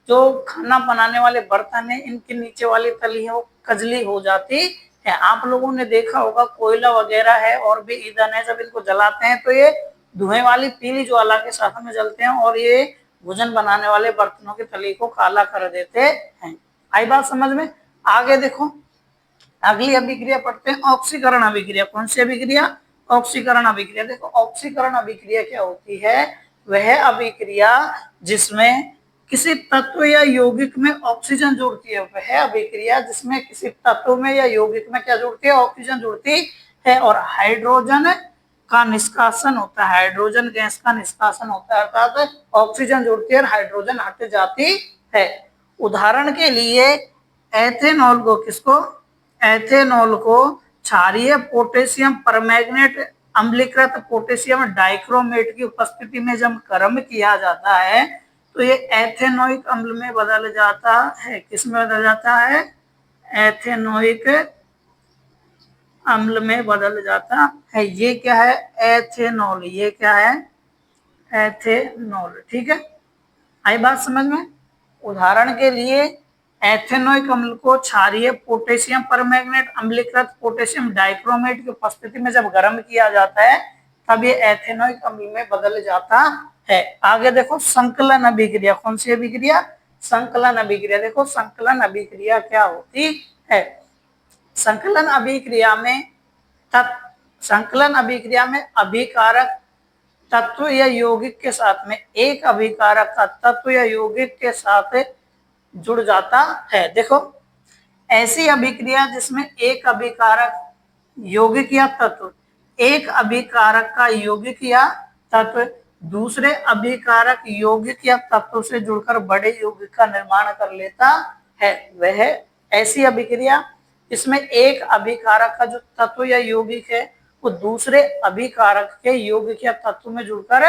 जो खाना बनाने वाले बर्तन है इनके नीचे वाली तली है वो कजली हो जाती है। आप लोगों ने देखा होगा कोयला वगैरह है और भी ईंधन है, जब इनको जलाते हैं तो ये धुएं वाली पीली ज्वाला के साथ में जलते हैं और ये भोजन बनाने वाले बर्तनों की तली को काला कर देते हैं। आई बात समझ में? आगे देखो अगली अभिक्रिया पढ़ते हैं, ऑक्सीकरण अभिक्रिया। कौन सी अभिक्रिया? ऑक्सीकरण अभिक्रिया। देखो ऑक्सीकरण अभिक्रिया क्या होती है? वह अभिक्रिया जिसमें किसी तत्व या यौगिक में ऑक्सीजन जुड़ती है, वह अभिक्रिया जिसमें किसी तत्व में या यौगिक में क्या जुड़ती है? ऑक्सीजन जुड़ती है और हाइड्रोजन का निष्कासन होता है, हाइड्रोजन गैस का निष्कासन होता है, अर्थात ऑक्सीजन जुड़ती है और हाइड्रोजन हट जाती है। उदाहरण के लिए एथेनॉल को, किसको? एथेनॉल को क्षारीय पोटेशियम परमैंगनेट अम्लीकृत पोटेशियम डाइक्रोमेट की उपस्थिति में जब गर्म किया जाता है तो ये एथेनोइक अम्ल में बदल जाता है। किस में बदल जाता है? एथेनोइक अम्ल में बदल जाता है। ये क्या है? एथेनॉल। ये क्या है? एथेनॉल। ठीक है, आई बात समझ में? उदाहरण के लिए एथेनोइक अम्ल को क्षारीय पोटेशियम परमैंगनेट अम्लीकृत पोटेशियम डाइक्रोमेट की उपस्थिति में जब गर्म किया जाता है तब ये एथेनोइक अम्ल में बदल जाता है। आगे देखो संकलन अभिक्रिया। कौन सी अभिक्रिया? संकलन अभिक्रिया। देखो संकलन अभिक्रिया क्या होती है? संकलन अभिक्रिया में अभिकारक तत्व या यौगिक के साथ में एक अभिकारक का तत्व या यौगिक के साथ जुड़ जाता है। देखो ऐसी अभिक्रिया जिसमें एक अभिकारक यौगिक या तत्व, एक अभिकारक का यौगिक या तत्व दूसरे अभिकारक यौगिक या तत्व से जुड़कर बड़े यौगिक का निर्माण कर लेता है, वह ऐसी अभिक्रिया इसमें एक अभिकारक का जो तत्व या यौगिक है वो दूसरे अभिकारक के यौगिक या तत्व में जुड़कर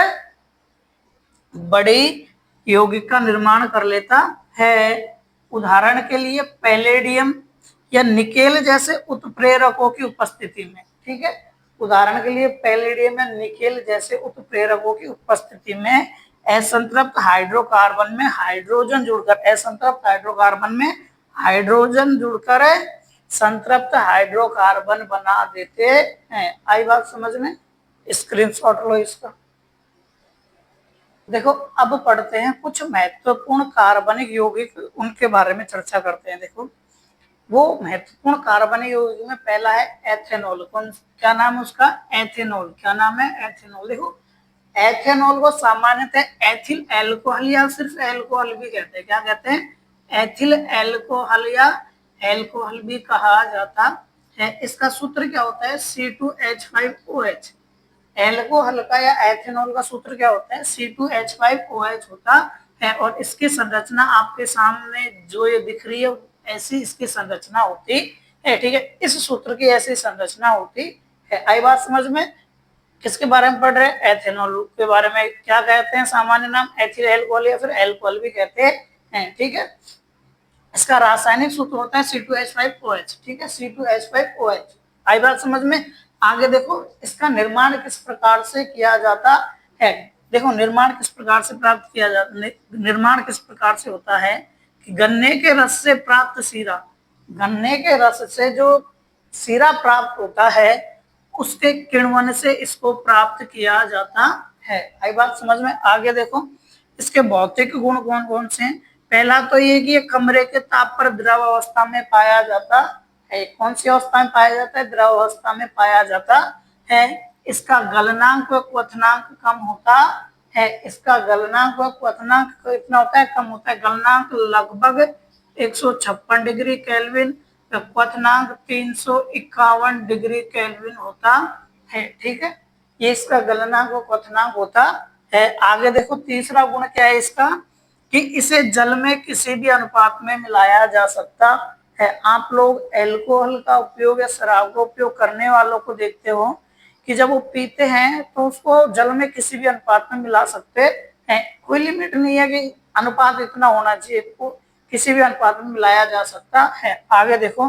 बड़ी यौगिक का निर्माण कर लेता है। उदाहरण के लिए पैलेडियम या निकेल जैसे उत्प्रेरकों की उपस्थिति में, ठीक है, उदाहरण के लिए पैलेडियम या निकेल जैसे उत्प्रेरकों की उपस्थिति में असंतृप्त हाइड्रोकार्बन में हाइड्रोजन जुड़कर संतृप्त हाइड्रोकार्बन बना देते हैं। आई बात समझ में? स्क्रीनशॉट लो इसका। देखो अब पढ़ते हैं कुछ महत्वपूर्ण कार्बनिक यौगिक, उनके बारे में चर्चा करते हैं। देखो वो महत्वपूर्ण कार्बनिक यौगिक में पहला है एथेनॉल। क्या नाम है उसका? एथेनॉल। क्या नाम है? एथेनॉल। देखो एथेनॉल को सामान्यतः एथिल एल्कोहल या सिर्फ एल्कोहल भी कहते हैं। क्या कहते हैं? एथिल एल्कोहल या एल्कोहल भी कहा जाता है। इसका सूत्र क्या होता है? C2H5OH। एल्कोहल का या एथेनॉल का सूत्र क्या होता है? C2H5OH होता है। और इसकी संरचना आपके सामने जो ये दिख रही है ऐसी इसकी संरचना होती है, ठीक है। इस सूत्र की ऐसी संरचना होती है। आई बात समझ में? किसके बारे में पढ़ रहे हैं? एथेनॉल के बारे में। क्या कहते हैं सामान्य नाम? एथिल एल्कोहल या फिर एल्कोहल भी कहते हैं, ठीक है। इसका रासायनिक सूत्र होता है C2H5OH, ठीक है, C2H5OH। आई बात समझ में? आगे देखो इसका निर्माण किस प्रकार से किया जाता है। देखो निर्माण किस प्रकार से प्राप्त किया जाता, निर्माण किस प्रकार से होता है कि गन्ने के रस से प्राप्त शीरा, गन्ने के रस से जो शीरा प्राप्त होता है उसके किण्वन से इसको प्राप्त किया जाता है। आई बात समझ में? आगे देखो इसके भौतिक गुण कौन कौन से हैं। पहला तो ये कि ये कमरे के ताप पर द्रव अवस्था में पाया जाता है। कौन सी अवस्था में पाया जाता है? द्रव अवस्था में पाया जाता है। इसका गलनांक व क्वथनांक कम होता है। इसका गलनांक व क्वथनांक कितना होता है? कम होता है। गलनांक लगभग 156 डिग्री केल्विन, क्वथनांक 351 डिग्री केल्विन होता है, ठीक है। ये इसका गलनांक व क्वथनांक होता है। आगे देखो तीसरा गुण क्या है इसका कि इसे जल में किसी भी अनुपात में मिलाया जा सकता है। आप लोग एल्कोहल का उपयोग या शराब का उपयोग करने वालों को देखते हो कि जब वो पीते हैं तो उसको जल में किसी भी अनुपात में मिला सकते हैं। कोई लिमिट नहीं है कि अनुपात इतना होना चाहिए, किसी भी अनुपात में मिलाया जा सकता है। आगे देखो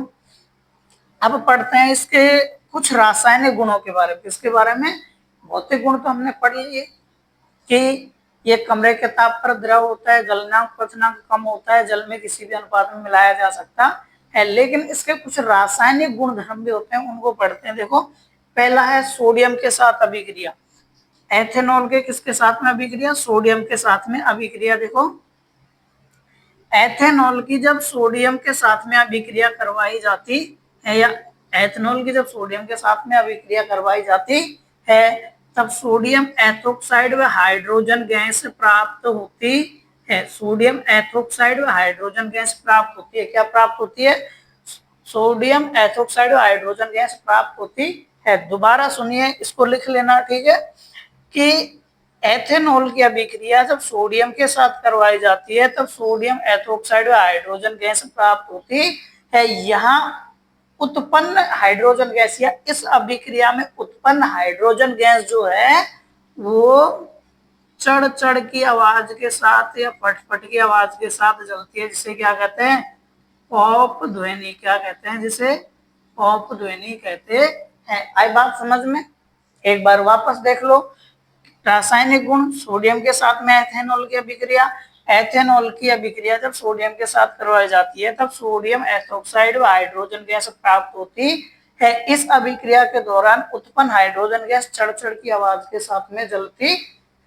अब पढ़ते हैं इसके कुछ रासायनिक गुणों के बारे में। इसके बारे में भौतिक गुण तो हमने पढ़ लिए कि ये कमरे के ताप पर द्रव होता है, गलनांक क्वथनांक कम होता है, जल में किसी भी अनुपात में मिलाया जा सकता है। लेकिन इसके कुछ रासायनिक गुण धर्म भी होते हैं, उनको पढ़ते हैं। देखो पहला है सोडियम के साथ अभिक्रिया। एथेनॉल के किसके साथ में अभिक्रिया? सोडियम के साथ में अभिक्रिया। देखो एथेनॉल की जब सोडियम के साथ में अभिक्रिया करवाई जाती है या एथेनॉल की जब सोडियम के साथ में अभिक्रिया करवाई जाती है तब सोडियम एथोक्साइड व हाइड्रोजन गैस प्राप्त होती है। सोडियम एथोक्साइड व हाइड्रोजन गैस प्राप्त होती है। क्या प्राप्त होती है? सोडियम एथोक्साइड व हाइड्रोजन गैस प्राप्त होती है। दोबारा सुनिए, इसको लिख लेना, ठीक है, कि एथेनॉल की अभिक्रिया जब सोडियम के साथ करवाई जाती है तब सोडियम एथोक्साइड व हाइड्रोजन गैस प्राप्त होती है। यहाँ उत्पन्न हाइड्रोजन गैस या इस अभिक्रिया में उत्पन्न हाइड्रोजन गैस जो है वो चढ़ चढ़ की आवाज के साथ या फटफट की आवाज के साथ जलती है, जिसे क्या कहते हैं? पॉप ध्वनि। क्या कहते हैं? जिसे पॉप ध्वनि कहते हैं। आई बात समझ में? एक बार वापस देख लो रासायनिक गुण। सोडियम के साथ में एथेनॉल की अभिक्रिया, एथेनॉल की अभिक्रिया जब सोडियम के साथ करवाई जाती है तब सोडियम एथोक्साइड व हाइड्रोजन गैस प्राप्त होती है। इस अभिक्रिया के दौरान उत्पन्न हाइड्रोजन गैस चढ़ चढ़ की आवाज के साथ में जलती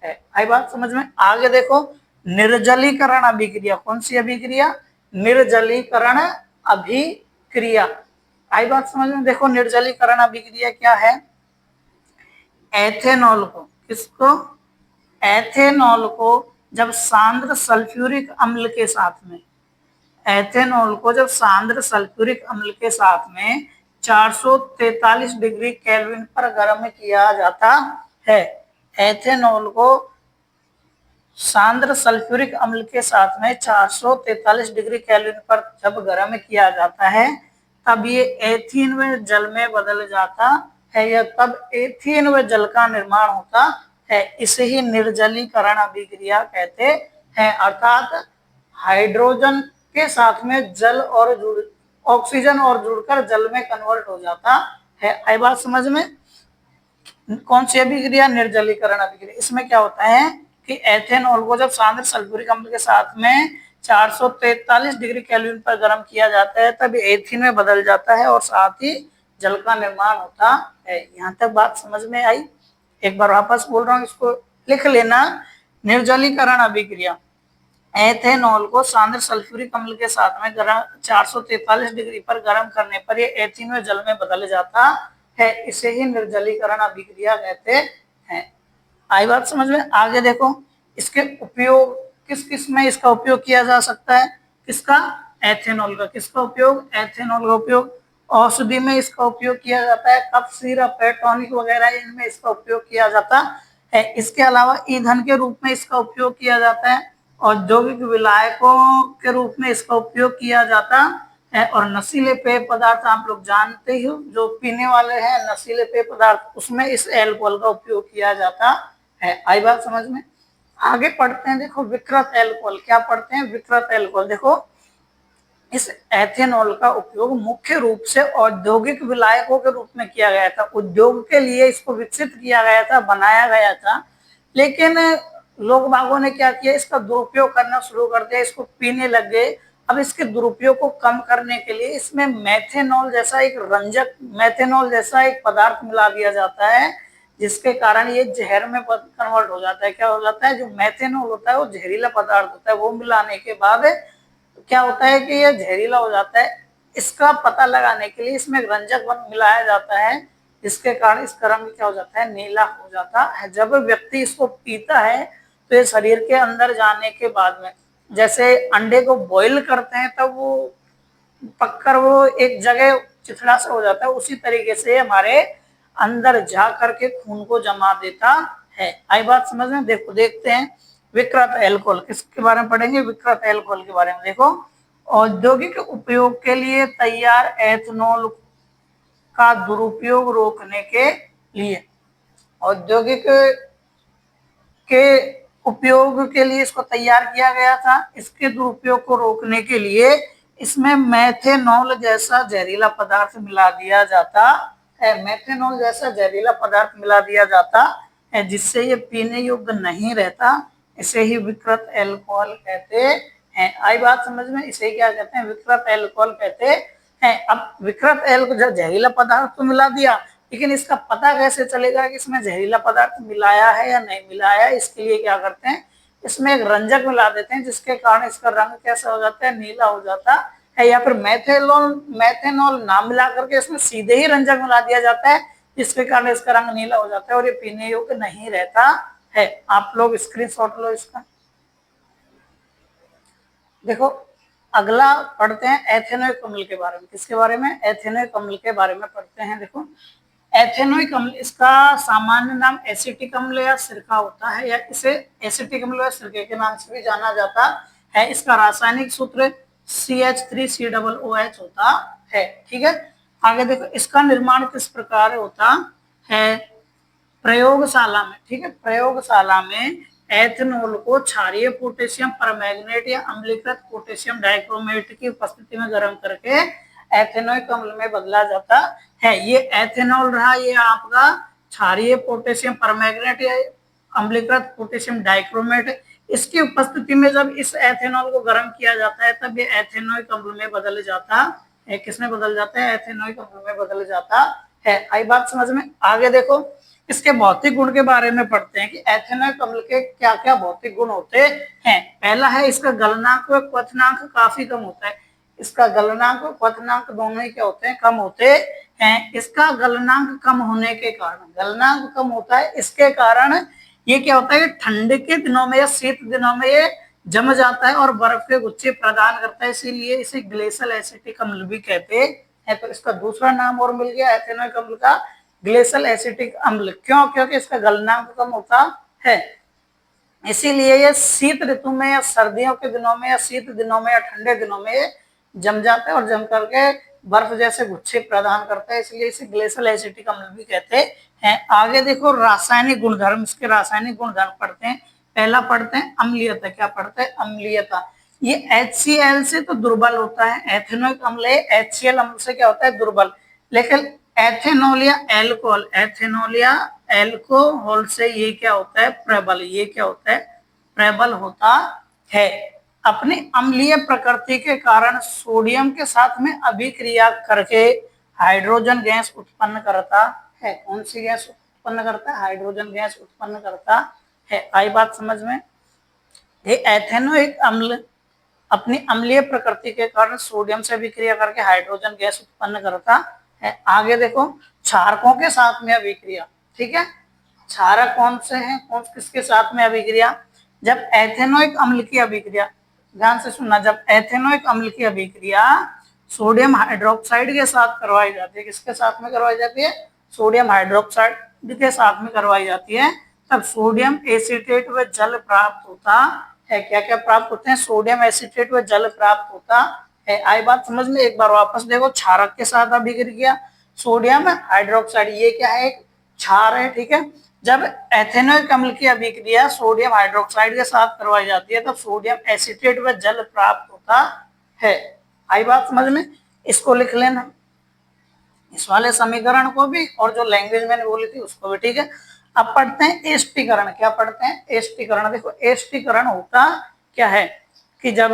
है। आई बात समझ में? आगे देखो निर्जलीकरण अभिक्रिया। कौन सी अभिक्रिया? निर्जलीकरण अभिक्रिया। आई बात समझ में? देखो निर्जलीकरण अभिक्रिया क्या है? एथेनॉल को, किसको? एथेनॉल को जब सांद्र सल्फ्यूरिक अम्ल के साथ में, एथेनॉल को जब सांद्र सल्फ्यूरिक अम्ल के साथ में 443 डिग्री केल्विन पर गर्म किया जाता है। एथेनॉल को सांद्र सल्फ्यूरिक अम्ल के साथ में 443 डिग्री केल्विन पर जब गर्म किया जाता है तब ये एथीन में जल में बदल जाता है, या तब एथीन में जल का निर्माण होता है। इसे ही निर्जलीकरण अभिक्रिया कहते हैं, अर्थात हाइड्रोजन के साथ में जल और ऑक्सीजन और जुड़कर जल में कन्वर्ट हो जाता है। आई बात समझ में? कौन सी अभिक्रिया? निर्जलीकरण अभिक्रिया। इसमें क्या होता है कि एथेनॉल को जब सांद्र सल्फ्यूरिक अम्ल के साथ में 443 डिग्री केल्विन पर गर्म किया जाता है तब एथीन में बदल जाता है और साथ ही जल का निर्माण होता है। यहाँ तक बात समझ में आई? एक बार वापस बोल रहा हूँ, इसको लिख लेना। निर्जलीकरण अभिक्रिया, एथेनॉल को सांद्र सल्फ्यूरिक अम्ल के साथ में 443 डिग्री पर गर्म करने पर ये एथीन में जल में बदल जाता है। इसे ही निर्जलीकरण अभिक्रिया कहते हैं। आई बात समझ में? आगे देखो, इसके उपयोग किस किस में इसका उपयोग किया जा सकता है? किसका? एथेनॉल का। किसका उपयोग? एथेनॉल का उपयोग औषधि में इसका उपयोग किया जाता है, कफ सिरप, टॉनिक वगैरह इनमें इसका उपयोग किया जाता है। इसके अलावा ईंधन के रूप में इसका उपयोग किया जाता है, औद्योगिक विलायकों के रूप में इसका उपयोग किया जाता है, और नशीले पेय पदार्थ आप लोग जानते ही हो, जो पीने वाले हैं नशीले पेय पदार्थ, उसमें इस एल्कोहल का उपयोग किया जाता है। आई बात समझ में? आगे पढ़ते हैं। देखो विकृत एल्कोहल, क्या पढ़ते हैं? विकृत एल्कोहल। देखो इस एथेनॉल का उपयोग मुख्य रूप से औद्योगिक विलायकों के रूप में किया गया था। उद्योग के लिए इसको विकसित किया गया था, बनाया गया था, लेकिन लोग बागों ने क्या किया, इसका दुरुपयोग करना शुरू कर दिया, इसको पीने लग गए। अब इसके दुरुपयोग को कम करने के लिए इसमें मेथेनॉल जैसा एक रंजक, मेथेनॉल जैसा एक पदार्थ मिला दिया जाता है, जिसके कारण ये जहर में कन्वर्ट हो जाता है। क्या हो जाता है? जो मेथेनॉल होता है वो जहरीला पदार्थ होता है, वो मिलाने के बाद क्या होता है कि ये जहरीला हो जाता है। इसका पता लगाने के लिए इसमें रंजक मिलाया जाता है, जिसके कारण इसका रंग क्या हो जाता है? नीला हो जाता है। जब व्यक्ति इसको पीता है तो ये शरीर के अंदर जाने के बाद में, जैसे अंडे को बॉईल करते हैं तब वो पककर वो एक जगह चिथड़ा सा हो जाता है, उसी तरीके से हमारे अंदर जा करके खून को जमा देता है। आई बात समझ में? देखो देखते हैं विकृत एल्कोहल, किसके बारे में पढ़ेंगे? विकृत एल्कोहल के बारे में। देखो औद्योगिक उपयोग के लिए तैयार एथेनॉल का दुरुपयोग रोकने के लिए, औद्योगिक के उपयोग के लिए इसको तैयार किया गया था। इसके दुरुपयोग को रोकने के लिए इसमें मेथेनॉल जैसा जहरीला पदार्थ मिला दिया जाता है। मेथेनॉल जैसा जहरीला पदार्थ मिला दिया जाता है, जिससे ये पीने योग्य नहीं रहता। इसे ही विकृत एल्कोहल कहते हैं। आई बात समझ में? इसे क्या कहते हैं? विकृत एल्कोहल कहते हैं। अब विकृत एल्कोहल जहरीला पदार्थ तो मिला दिया, लेकिन इसका पता कैसे चलेगा कि इसमें जहरीला पदार्थ मिलाया है या नहीं मिलाया है? इसके लिए क्या करते हैं, इसमें एक रंजक मिला देते हैं, जिसके कारण इसका रंग कैसा हो जाता है? नीला हो जाता है। या फिर मेथेनॉल ना मिला करके इसमें सीधे ही रंजक मिला दिया जाता है, जिसके कारण इसका रंग नीला हो जाता है और ये पीने योग्य नहीं रहता है। आप लोग स्क्रीनशॉट लो इसका। देखो अगला पढ़ते हैं एथेनोइक अम्ल के बारे में। किसके बारे में? एथेनोइक अम्ल के बारे में पढ़ते हैं। देखो एथेनोइक अम्ल, इसका सामान्य नाम एसिटिक अम्ल या सिरका होता है, या इसे एसिटिक अम्ल या सिरके के नाम से भी जाना जाता है। इसका रासायनिक सूत्र CH3COOH होता है। ठीक है, आगे देखो इसका निर्माण किस प्रकार होता है? प्रयोगशाला में। ठीक है, प्रयोगशाला में एथेनॉल को क्षारीय पोटेशियम परमैंगनेट या अम्लीकृत पोटेशियम डाइक्रोमेट की उपस्थिति में गर्म करके एथेनोइक अम्ल में बदला जाता है। ये एथेनॉल रहा, ये आपका क्षारीय पोटेशियम परमैंगनेट या अम्लीकृत पोटेशियम डाइक्रोमेट, इसकी उपस्थिति में जब इस एथेनॉल को गर्म किया जाता है तब ये एथेनोइक अम्ल में बदल जाता है। किसमें बदल जाता है? एथेनोइक अम्ल में बदल जाता है। आई बात समझ में? आगे देखो इसके भौतिक गुण के बारे में पढ़ते हैं कि एथेनोइक अम्ल के क्या क्या भौतिक गुण होते हैं। पहला है इसका गलनांक व क्वथनांक काफी कम होता है। इसका गलनांक और क्वथनांक दोनों ही क्या होते हैं? कम होते हैं। इसका गलनांक कम होने के कारण, गलनांक कम होता है, इसके कारण ये क्या होता है? ठंड के दिनों में या शीत दिनों में ये जम जाता है और बर्फ के गुच्छे प्रदान करता है, इसीलिए इसे ग्लेशियल एसिटिक अम्ल भी कहते हैं। तो इसका दूसरा नाम और मिल गया एथेनोइक अम्ल का, ग्लेशियल एसिटिक अम्ल। क्यों? क्योंकि इसका गलनांक कम होता है। इसीलिए ये शीत ऋतु में या सर्दियों के दिनों में या शीत दिनों में या ठंडे दिनों में ये जम जाते हैं और जम करके बर्फ जैसे गुच्छे प्रदान करते हैं, इसलिए इसे ग्लेशियल एसिटिक अम्ल भी कहते हैं। आगे देखो रासायनिक गुणधर्म, इसके रासायनिक गुणधर्म पढ़ते हैं। पहला पढ़ते हैं अम्लीयता। क्या पढ़ते हैं? अम्लीयता। ये HCl से तो दुर्बल होता है, एथेनोइक अम्ल है, HCl अम्ल से क्या होता है? दुर्बल। लेकिन एथेनॉल या एल्कोहल, एथेनॉल या एल्कोहल से ये क्या होता है? प्रबल। ये क्या होता है? प्रबल होता है। अपनी अम्लीय प्रकृति के कारण सोडियम के साथ में अभिक्रिया करके हाइड्रोजन गैस उत्पन्न करता है। कौन सी गैस उत्पन्न करता है? हाइड्रोजन गैस उत्पन्न करता है। आई बात समझ में? ये एथेनोइक अम्ल अपनी अम्लीय प्रकृति के कारण सोडियम से अभिक्रिया करके हाइड्रोजन गैस उत्पन्न करता है। आगे देखो क्षारकों के साथ में अभिक्रिया। ठीक है, क्षारक कौन से हैं? कौन किसके साथ में अभिक्रिया? जब एथेनोइक अम्ल की अभिक्रिया, ध्यान से सुनना, जब एथेनोइक अम्ल की अभिक्रिया सोडियम हाइड्रोक्साइड के साथ करवाई जाती है, किसके साथ में करवाई जाती है? सोडियम हाइड्रोक्साइड के साथ में करवाई जाती है, तब सोडियम एसीटेट व जल प्राप्त होता है। क्या क्या प्राप्त होते हैं? सोडियम एसीटेट व जल प्राप्त होता है। आई बात समझ में? एक बार वापस देखो, क्षारक के साथ अभिक्रिया सोडियम हाइड्रोक्साइड, ये क्या है? एक क्षार है। ठीक है, जब एथेनोइक अम्ल की अभिक्रिया सोडियम हाइड्रोक्साइड के साथ करवाई जाती है तब सोडियम एसीटेट व जल प्राप्त होता है। आई बात समझ में? इसको लिख लेना, इस वाले समीकरण को भी और जो लैंग्वेज मैंने बोली थी उसको भी। ठीक है, अब पढ़ते हैं एस्टीकरण। क्या पढ़ते हैं? एस्टीकरण। देखो एस्टीकरण होता क्या है कि जब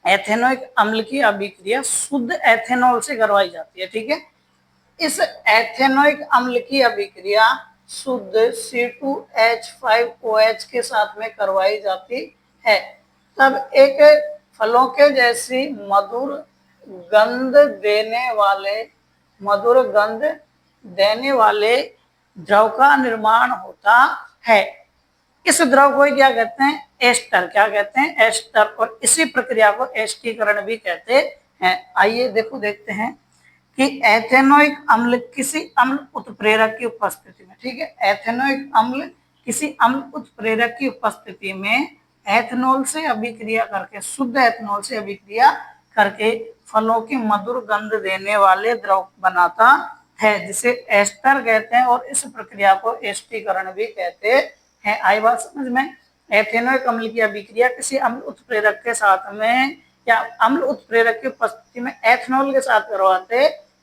एथेनोइक अम्ल की अभिक्रिया शुद्ध एथेनॉल से करवाई जाती है। ठीक है, इस एथेनोइक अम्ल की अभिक्रिया शुद्ध C2H5OH के साथ में करवाई जाती है, तब एक फलों के जैसी मधुर गंध देने वाले द्रव का निर्माण होता है। इस द्रव को क्या कहते हैं? एस्टर। क्या कहते हैं? एस्टर। और इसी प्रक्रिया को एस्टीकरण भी कहते हैं। आइए देखो, देखते हैं कि एथेनोइक अम्ल किसी अम्ल उत्प्रेरक की उपस्थिति में, ठीक है, एथेनोइक अम्ल किसी अम्ल उत्प्रेरक की उपस्थिति में एथेनॉल से अभिक्रिया करके, शुद्ध एथेनॉल से अभिक्रिया करके फलों की मधुर गंध देने वाले द्रव बनाता है, जिसे एस्टर कहते हैं। और इस प्रक्रिया को एस्टीकरण भी कहते हैं। आई बात समझ में? एथेनोइक अम्ल की अभिक्रिया किसी अम्ल उत्प्रेरक के साथ में या अम्ल उत्प्रेरक की उपस्थिति में एथेनॉल के साथ करवाते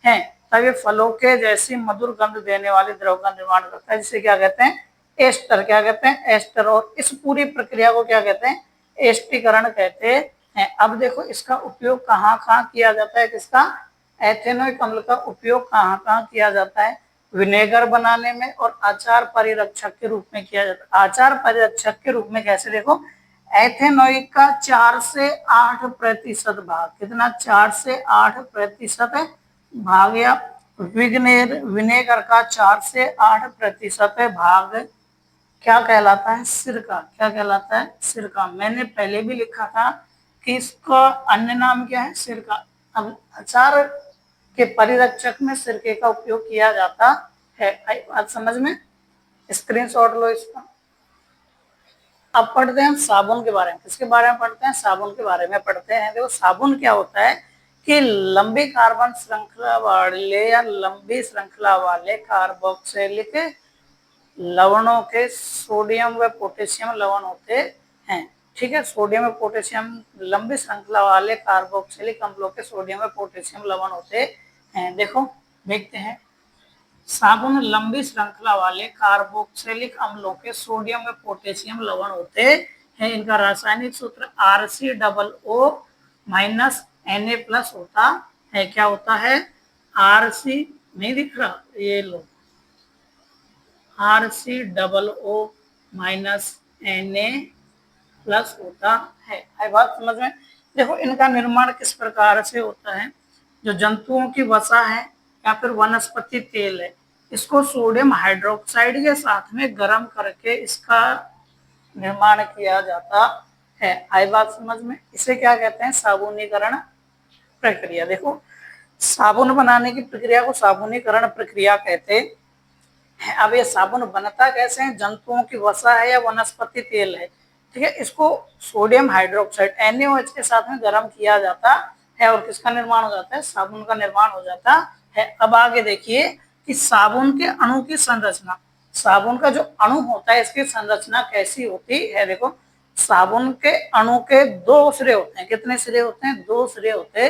हैं, तब ये फलों के जैसी मधुर गंध देने वाले द्रव का निर्माण करता है, जिसे क्या कहते हैं? एस्टर। क्या कहते हैं? एस्टर। और इस पूरी प्रक्रिया को क्या कहते हैं? एस्टीकरण कहते हैं। अब देखो इसका उपयोग कहाँ कहाँ किया जाता है? किसका? एथेनोइक अम्ल का उपयोग कहाँ कहाँ किया जाता है? विनेगर बनाने में और आचार परिरक्षक के रूप में किया जाता है। आचार परिरक्षक के रूप में कैसे? देखो एथेनोइक का 4 से 8% भाग, कितना? 4 से 8% भाग, या विनेगर का 4 से 8% भाग क्या कहलाता है? सिरका। क्या कहलाता है? सिरका। मैंने पहले भी लिखा था कि इसका अन्य नाम क्या है? सिरका। अब अचार के परिरक्षक में सिरके का उपयोग किया जाता है। आज समझ में? स्क्रीनशॉट लो इसका। अब पढ़ते हैं साबुन के बारे में। किसके बारे में पढ़ते हैं? साबुन के बारे में पढ़ते हैं। देखो साबुन क्या होता है कि लंबी कार्बन श्रृंखला वाले या लंबी श्रृंखला वाले कार्बोक्सिलिक लवणों के सोडियम व पोटेशियम लवण होते हैं। ठीक है, सोडियम व पोटेशियम लंबी श्रृंखला वाले कार्बोक्सिलिक अम्लों के सोडियम व पोटेशियम लवण होते हैं। देखो देखते हैं, साबुन लंबी श्रृंखला वाले कार्बोक्सिलिक अम्लों के सोडियम व पोटेशियम लवण होते हैं। इनका रासायनिक सूत्र RCOO Na+ होता है। क्या होता है? RC नहीं दिख रहा? ये लो, RCOO Na+ होता है। बात समझ में? देखो इनका निर्माण किस प्रकार से होता है? जो जंतुओं की वसा है या फिर वनस्पति तेल है, इसको सोडियम हाइड्रोक्साइड के साथ में गर्म करके इसका निर्माण किया जाता है। आई बात समझ में? इसे क्या कहते हैं? साबुनीकरण प्रक्रिया। देखो साबुन बनाने की प्रक्रिया को साबुनीकरण प्रक्रिया कहते अब ये साबुन बनता कैसे है, जंतुओं की वसा है या वनस्पति तेल है, ठीक है। इसको सोडियम हाइड्रोक्साइड NaOH के साथ में गर्म किया जाता है और किसका निर्माण हो जाता है, साबुन का निर्माण हो जाता है। अब आगे देखिए कि साबुन के अणु की संरचना, साबुन का जो अणु होता है इसकी संरचना कैसी होती है। देखो साबुन के अणु के दो सिरे होते हैं, कितने सिरे होते हैं, दो सिरे होते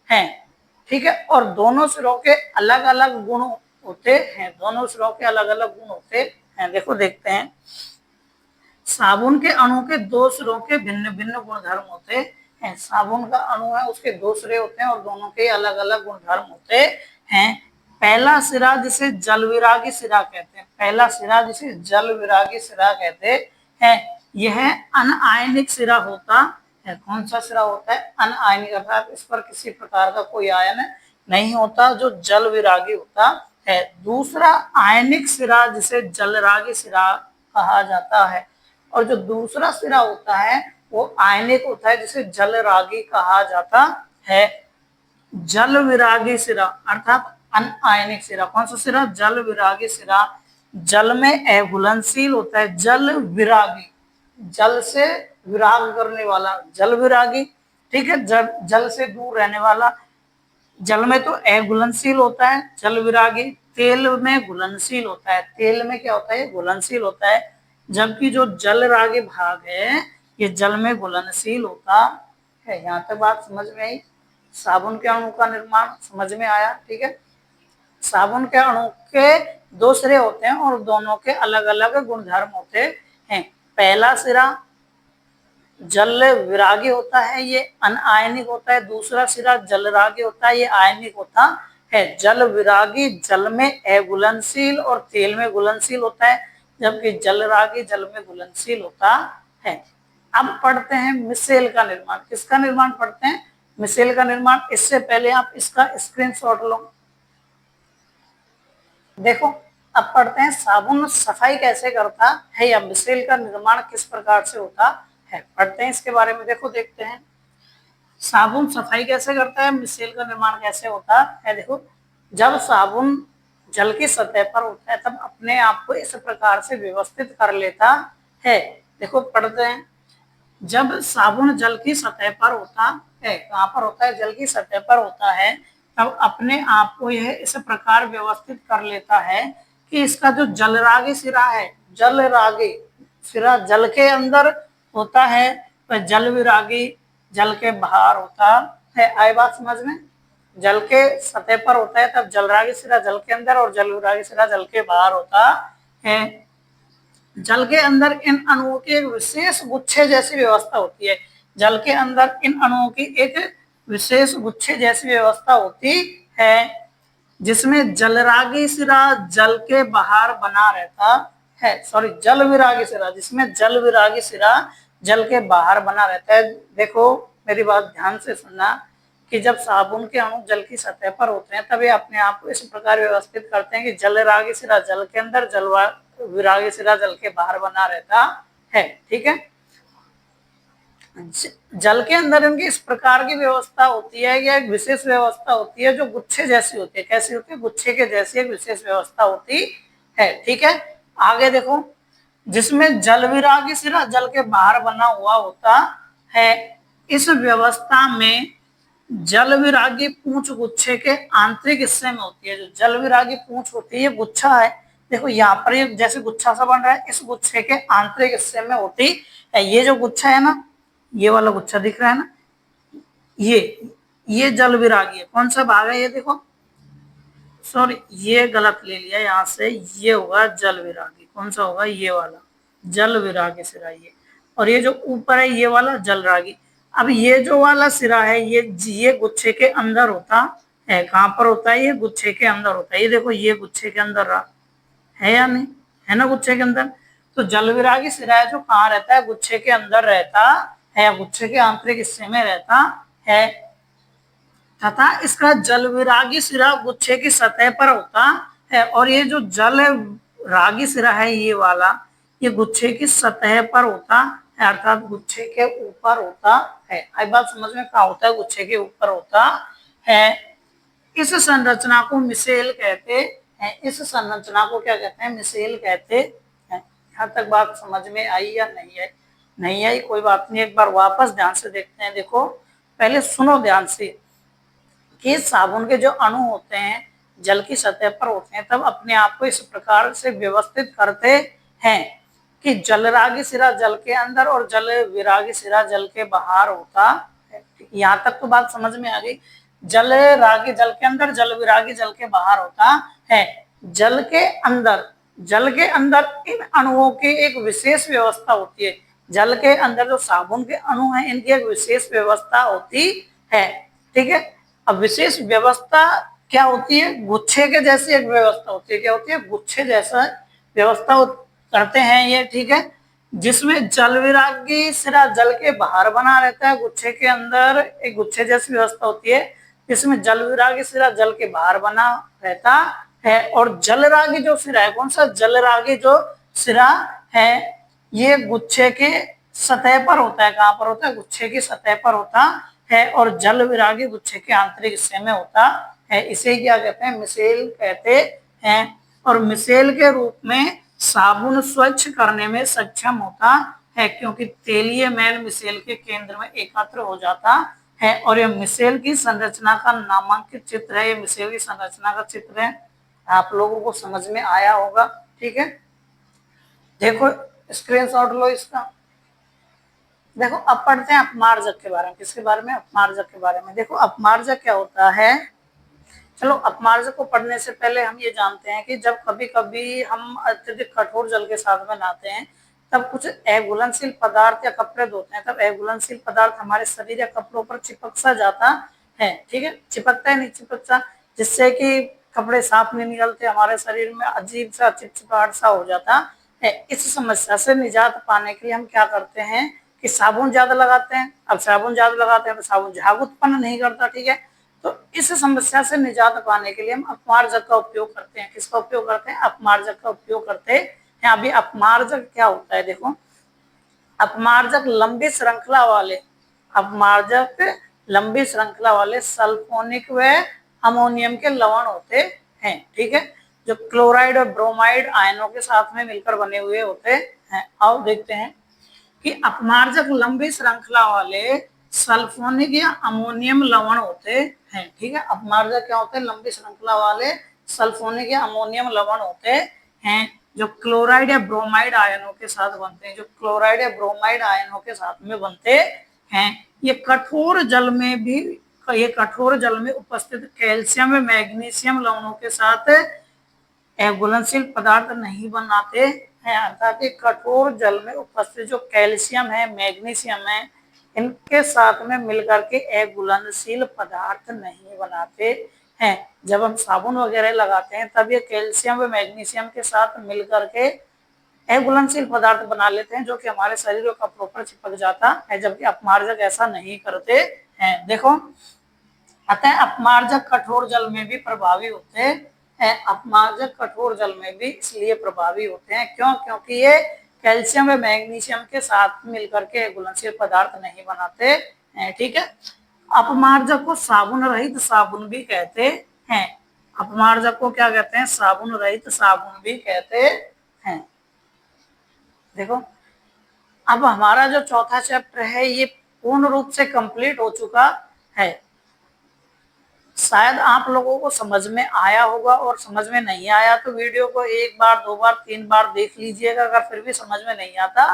हैं, ठीक है। और दोनों सिरों के अलग अलग गुण होते हैं, दोनों सिरों के अलग अलग गुण होते हैं। देखो देखते हैं, साबुन के अणु के दो सिरों के भिन्न भिन्न गुणधर्म होते हैं। साबुन का अणु है उसके दो सिरे होते हैं और दोनों के अलग अलग गुणधर्म होते हैं। पहला सिरा जिसे जल विरागी सिरा कहते हैं, पहला सिरा जिसे जल विरागी सिरा कहते हैं, यह अनआयनिक सिरा होता है। कौन सा सिरा होता है, अनआयनिक, अर्थात इस पर किसी प्रकार का कोई आयन नहीं होता, जो जल विरागी होता है। दूसरा आयनिक सिरा जिसे जलरागी सिरा कहा जाता है, और जो दूसरा सिरा होता है वो आयनिक होता है जिसे जलरागी कहा जाता है। जल विरागी सिरा अर्थात अनआयनिक सिरा, कौन सा सिरा, जल विरागी सिरा, जल में अघुलनशील होता है, जल विरागी, जल से विराग करने वाला, जल विरागी, ठीक है, जल से दूर रहने वाला। जल में तो अघुलनशील होता है जल विरागी, तेल में घुलनशील होता है, तेल में क्या होता है, घुलनशील होता है, जबकि जो जल रागी भाग है ये जल में घुलनशील होता है। यहाँ तक बात समझ में आई, साबुन के अणु का निर्माण समझ में आया, ठीक है। साबुन के अणु के दो सिरे होते हैं और दोनों के अलग अलग गुणधर्म होते हैं। पहला सिरा जल विरागी होता है, ये अनआयनिक होता है। दूसरा सिरा जलरागी होता है, ये आयनिक होता है। जल विरागी जल में अघुलनशील और तेल में घुलनशील होता है, जबकि जलरागी जल में घुलनशील होता है। अब पढ़ते हैं मिसेल का निर्माण, किसका निर्माण पढ़ते हैं, मिसेल का निर्माण। इससे पहले आप इसका स्क्रीनशॉट लो। देखो अब पढ़ते हैं साबुन सफाई कैसे करता है या मिसेल का निर्माण किस प्रकार से होता है, पढ़ते हैं इसके बारे में। देखो देखते हैं साबुन सफाई कैसे करता है, मिसेल का निर्माण कैसे होता है। देखो जब साबुन जल की सतह पर होता है तब अपने आप को इस प्रकार से व्यवस्थित कर लेता है। देखो पढ़ते हैं, जब साबुन जल की सतह पर होता है, कहाँ पर होता है, जल की सतह पर होता है, तब अपने आप को यह इस प्रकार व्यवस्थित कर लेता है कि इसका जो जलरागी सिरा है, जलरागी सिरा जल के अंदर होता है, तो जल विरागी जल के बाहर होता है। आई बात समझ में, जल के सतह पर होता है तब जलरागी सिरा जल के अंदर और जल विरागी सिरा जल के बाहर होता है। जल के अंदर इन अणुओं की एक विशेष गुच्छे जैसी व्यवस्था होती है, जल के अंदर इन अणुओं की एक विशेष गुच्छे जैसी व्यवस्था होती है, जिसमें जलरागी सिरा जल के बाहर बना रहता है, सॉरी जल विरागी सिरा, जिसमें जल विरागी सिरा जल के बाहर बना रहता है। देखो मेरी बात ध्यान से सुनना कि जब साबुन के अणु जल की सतह पर होते हैं तब ये अपने आप को इस प्रकार व्यवस्थित करते हैं कि जल रागी सिरा जल के अंदर, जल विरागी सिरा जल के बाहर बना रहता है, ठीक है। जल के अंदर इनकी इस प्रकार की व्यवस्था होती है, या एक विशेष व्यवस्था होती है जो गुच्छे जैसी होती है, कैसी होती है, गुच्छे के जैसी एक विशेष व्यवस्था होती है, ठीक है। आगे देखो, जिसमें जल विरागी सिरा जल के बाहर बना हुआ होता है, इस व्यवस्था में जल विरागी पूंछ गुच्छे के आंतरिक हिस्से में होती है। जो जल विरागी पूंछ होती है, गुच्छा है, देखो यहाँ पर ये जैसे गुच्छा सा बन रहा है, इस गुच्छे के आंतरिक हिस्से में होती है। ये जो गुच्छा है ना, ये वाला गुच्छा दिख रहा है ना, ये जल विरागी है। कौन सा भाग है ये, देखो सॉरी ये गलत ले लिया यहाँ से, ये होगा जल विरागी, कौन सा होगा, ये वाला जल विरागी सिरा ये, और ये जो ऊपर है ये वाला जल रागी। अब ये जो वाला सिरा है ये गुच्छे के अंदर होता है, कहाँ पर होता है, ये गुच्छे के अंदर होता है। ये देखो ये गुच्छे के अंदर रहा है या नहीं, है ना गुच्छे के अंदर। तो जल विरागी सिरा है जो कहाँ रहता है, गुच्छे के अंदर रहता है या गुच्छे के आंतरिक हिस्से में रहता है, तथा इसका जल विरागी सिरा गुच्छे की सतह पर होता है। और ये जो जल रागी सिरा है ये वाला, ये गुच्छे की सतह पर होता है, अर्थात गुच्छे के ऊपर होता है। आई बात समझ में, क्या होता है, गुच्छे के ऊपर होता है। इस संरचना को मिसेल कहते हैं। इस संरचना को क्या कहते हैं, मिसेल कहते हैं। यहाँ तक बात समझ में आई या नहीं आई? नहीं आई, कोई बात नहीं, एक बार वापस ध्यान से देखते हैं। देखो पहले सुनो ध्यान से कि साबुन के जो अणु होते हैं जल की सतह पर होते हैं, तब अपने आप को इस प्रकार से व्यवस्थित करते हैं कि जलरागि सिरा जल के अंदर और जल विरागी सिरा जल के बाहर होता है। यहाँ तक तो बात समझ में आ गई। जल रागी जल के अंदर, जल विरागी जल के बाहर होता है। जल के अंदर इन अणुओं की एक विशेष व्यवस्था होती है। जल के अंदर जो साबुन के अणु हैं इनकी एक विशेष व्यवस्था होती है। ठीक है, अब विशेष व्यवस्था क्या होती है, गुच्छे के जैसी एक व्यवस्था होती है। क्या होती है, गुच्छे जैसा व्यवस्था करते हैं ये। ठीक है, जिसमें जल विरागी सिरा जल के बाहर बना रहता है, गुच्छे के अंदर एक गुच्छे जैसी व्यवस्था होती है जिसमें जल विरागी सिरा जल के बाहर बना रहता है। और जलरागी जो सिरा है, कौन सा, जलरागी जो सिरा है ये गुच्छे के सतह पर होता है। कहां पर होता है, गुच्छे की सतह पर होता है। और जल विरागी गुच्छे के आंतरिक हिस्से में होता है। इसे क्या कहते हैं, मिसेल कहते हैं। और मिसेल के रूप में साबुन स्वच्छ करने में सक्षम होता है, क्योंकि तेलीय मैल मिसेल के केंद्र में एकत्र हो जाता है। और यह मिसेल की संरचना का नामांकित चित्र है। ये मिसेल की संरचना का चित्र है, आप लोगों को समझ में आया होगा। ठीक है, देखो स्क्रीनशॉट लो इसका। देखो अब पढ़ते हैं अपमार्जक के बारे में। किसके बारे में, अपमार्जक के बारे में। देखो अपमार्जक क्या होता है, चलो अपमार्जक को पढ़ने से पहले हम ये जानते हैं कि जब कभी कभी हम अत्यधिक कठोर जल के साथ में नहाते हैं तब कुछ अघुलनशील पदार्थ या कपड़े धोते हैं, तब अघुलनशील पदार्थ हमारे शरीर या कपड़ों पर चिपक सा जाता है। ठीक है, चिपकता है नहीं चिपकता, जिससे कि कपड़े साफ नहीं निकलते, हमारे शरीर में अजीब सा चिपचिपाहट सा हो जाता है। इस समस्या से निजात पाने के लिए हम क्या करते हैं कि साबुन ज्यादा लगाते हैं। अब साबुन ज्यादा लगाते हैं तो साबुन झाग उत्पन्न नहीं करता। ठीक है, तो इस समस्या से निजात पाने के लिए हम अपमार्जक का उपयोग करते हैं। किसका उपयोग करते हैं, अपमार्जक का उपयोग करते हैं। अभी अपमार्जक क्या होता है, देखो अपमार्जक लंबी श्रृंखला वाले सल्फोनिक व अमोनियम के लवण होते हैं। ठीक है, जो क्लोराइड और ब्रोमाइड आयनों के साथ में मिलकर बने हुए होते हैं। अब देखते हैं कि अपमार्जक लंबी श्रृंखला वाले सल्फोनिक या अमोनियम लवण होते हैं। ठीक है, अपमार्जक क्या होते हैं, लंबी श्रृंखला वाले सल्फोनिक या अमोनियम लवण होते हैं जो क्लोराइड या ब्रोमाइड आयनों के साथ बनते हैं। जो क्लोराइड या ब्रोमाइड आयनों के साथ में बनते हैं। ये कठोर जल में उपस्थित कैल्शियम व मैग्नीशियम लवणों के साथ घुलनशील पदार्थ नहीं बनाते हैं। अर्थात कठोर जल में उपस्थित जो कैल्शियम है, मैग्नीशियम है, इनके साथ में मिलकर के अघुलनशील पदार्थ नहीं बनाते हैं। जब हम साबुन वगैरह लगाते हैं तब ये कैल्शियम व मैग्नीशियम के साथ मिलकर के अघुलनशील पदार्थ बना लेते हैं, जो कि हमारे शरीर और कपड़ों पर चिपक जाता है, जबकि अपमार्जक ऐसा नहीं करते हैं। देखो, अतः अपमार्जक कठोर जल में भी प्रभावी होते हैं। अपमार्जक कठोर जल में भी इसलिए प्रभावी होते हैं क्यों, क्योंकि ये कैल्शियम व मैग्नीशियम के साथ मिलकर के घुलनशील पदार्थ नहीं बनाते हैं। ठीक है, अपमार्जक को साबुन रहित साबुन भी कहते हैं। अपमार्जक को क्या कहते हैं, साबुन रहित साबुन भी कहते हैं। देखो अब हमारा जो चौथा चैप्टर है ये पूर्ण रूप से कंप्लीट हो चुका है। शायद आप लोगों को समझ में आया होगा, और समझ में नहीं आया तो वीडियो को 1 बार 2 बार 3 बार देख लीजिएगा। अगर फिर भी समझ में नहीं आता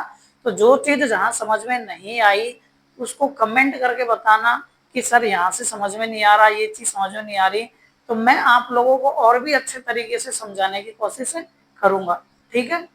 तो जो चीज जहां समझ में नहीं आई उसको कमेंट करके बताना कि सर यहाँ से समझ में नहीं आ रहा, ये चीज समझ में नहीं आ रही, तो मैं आप लोगों को और भी अच्छे तरीके से समझाने की कोशिश करूंगा। ठीक है।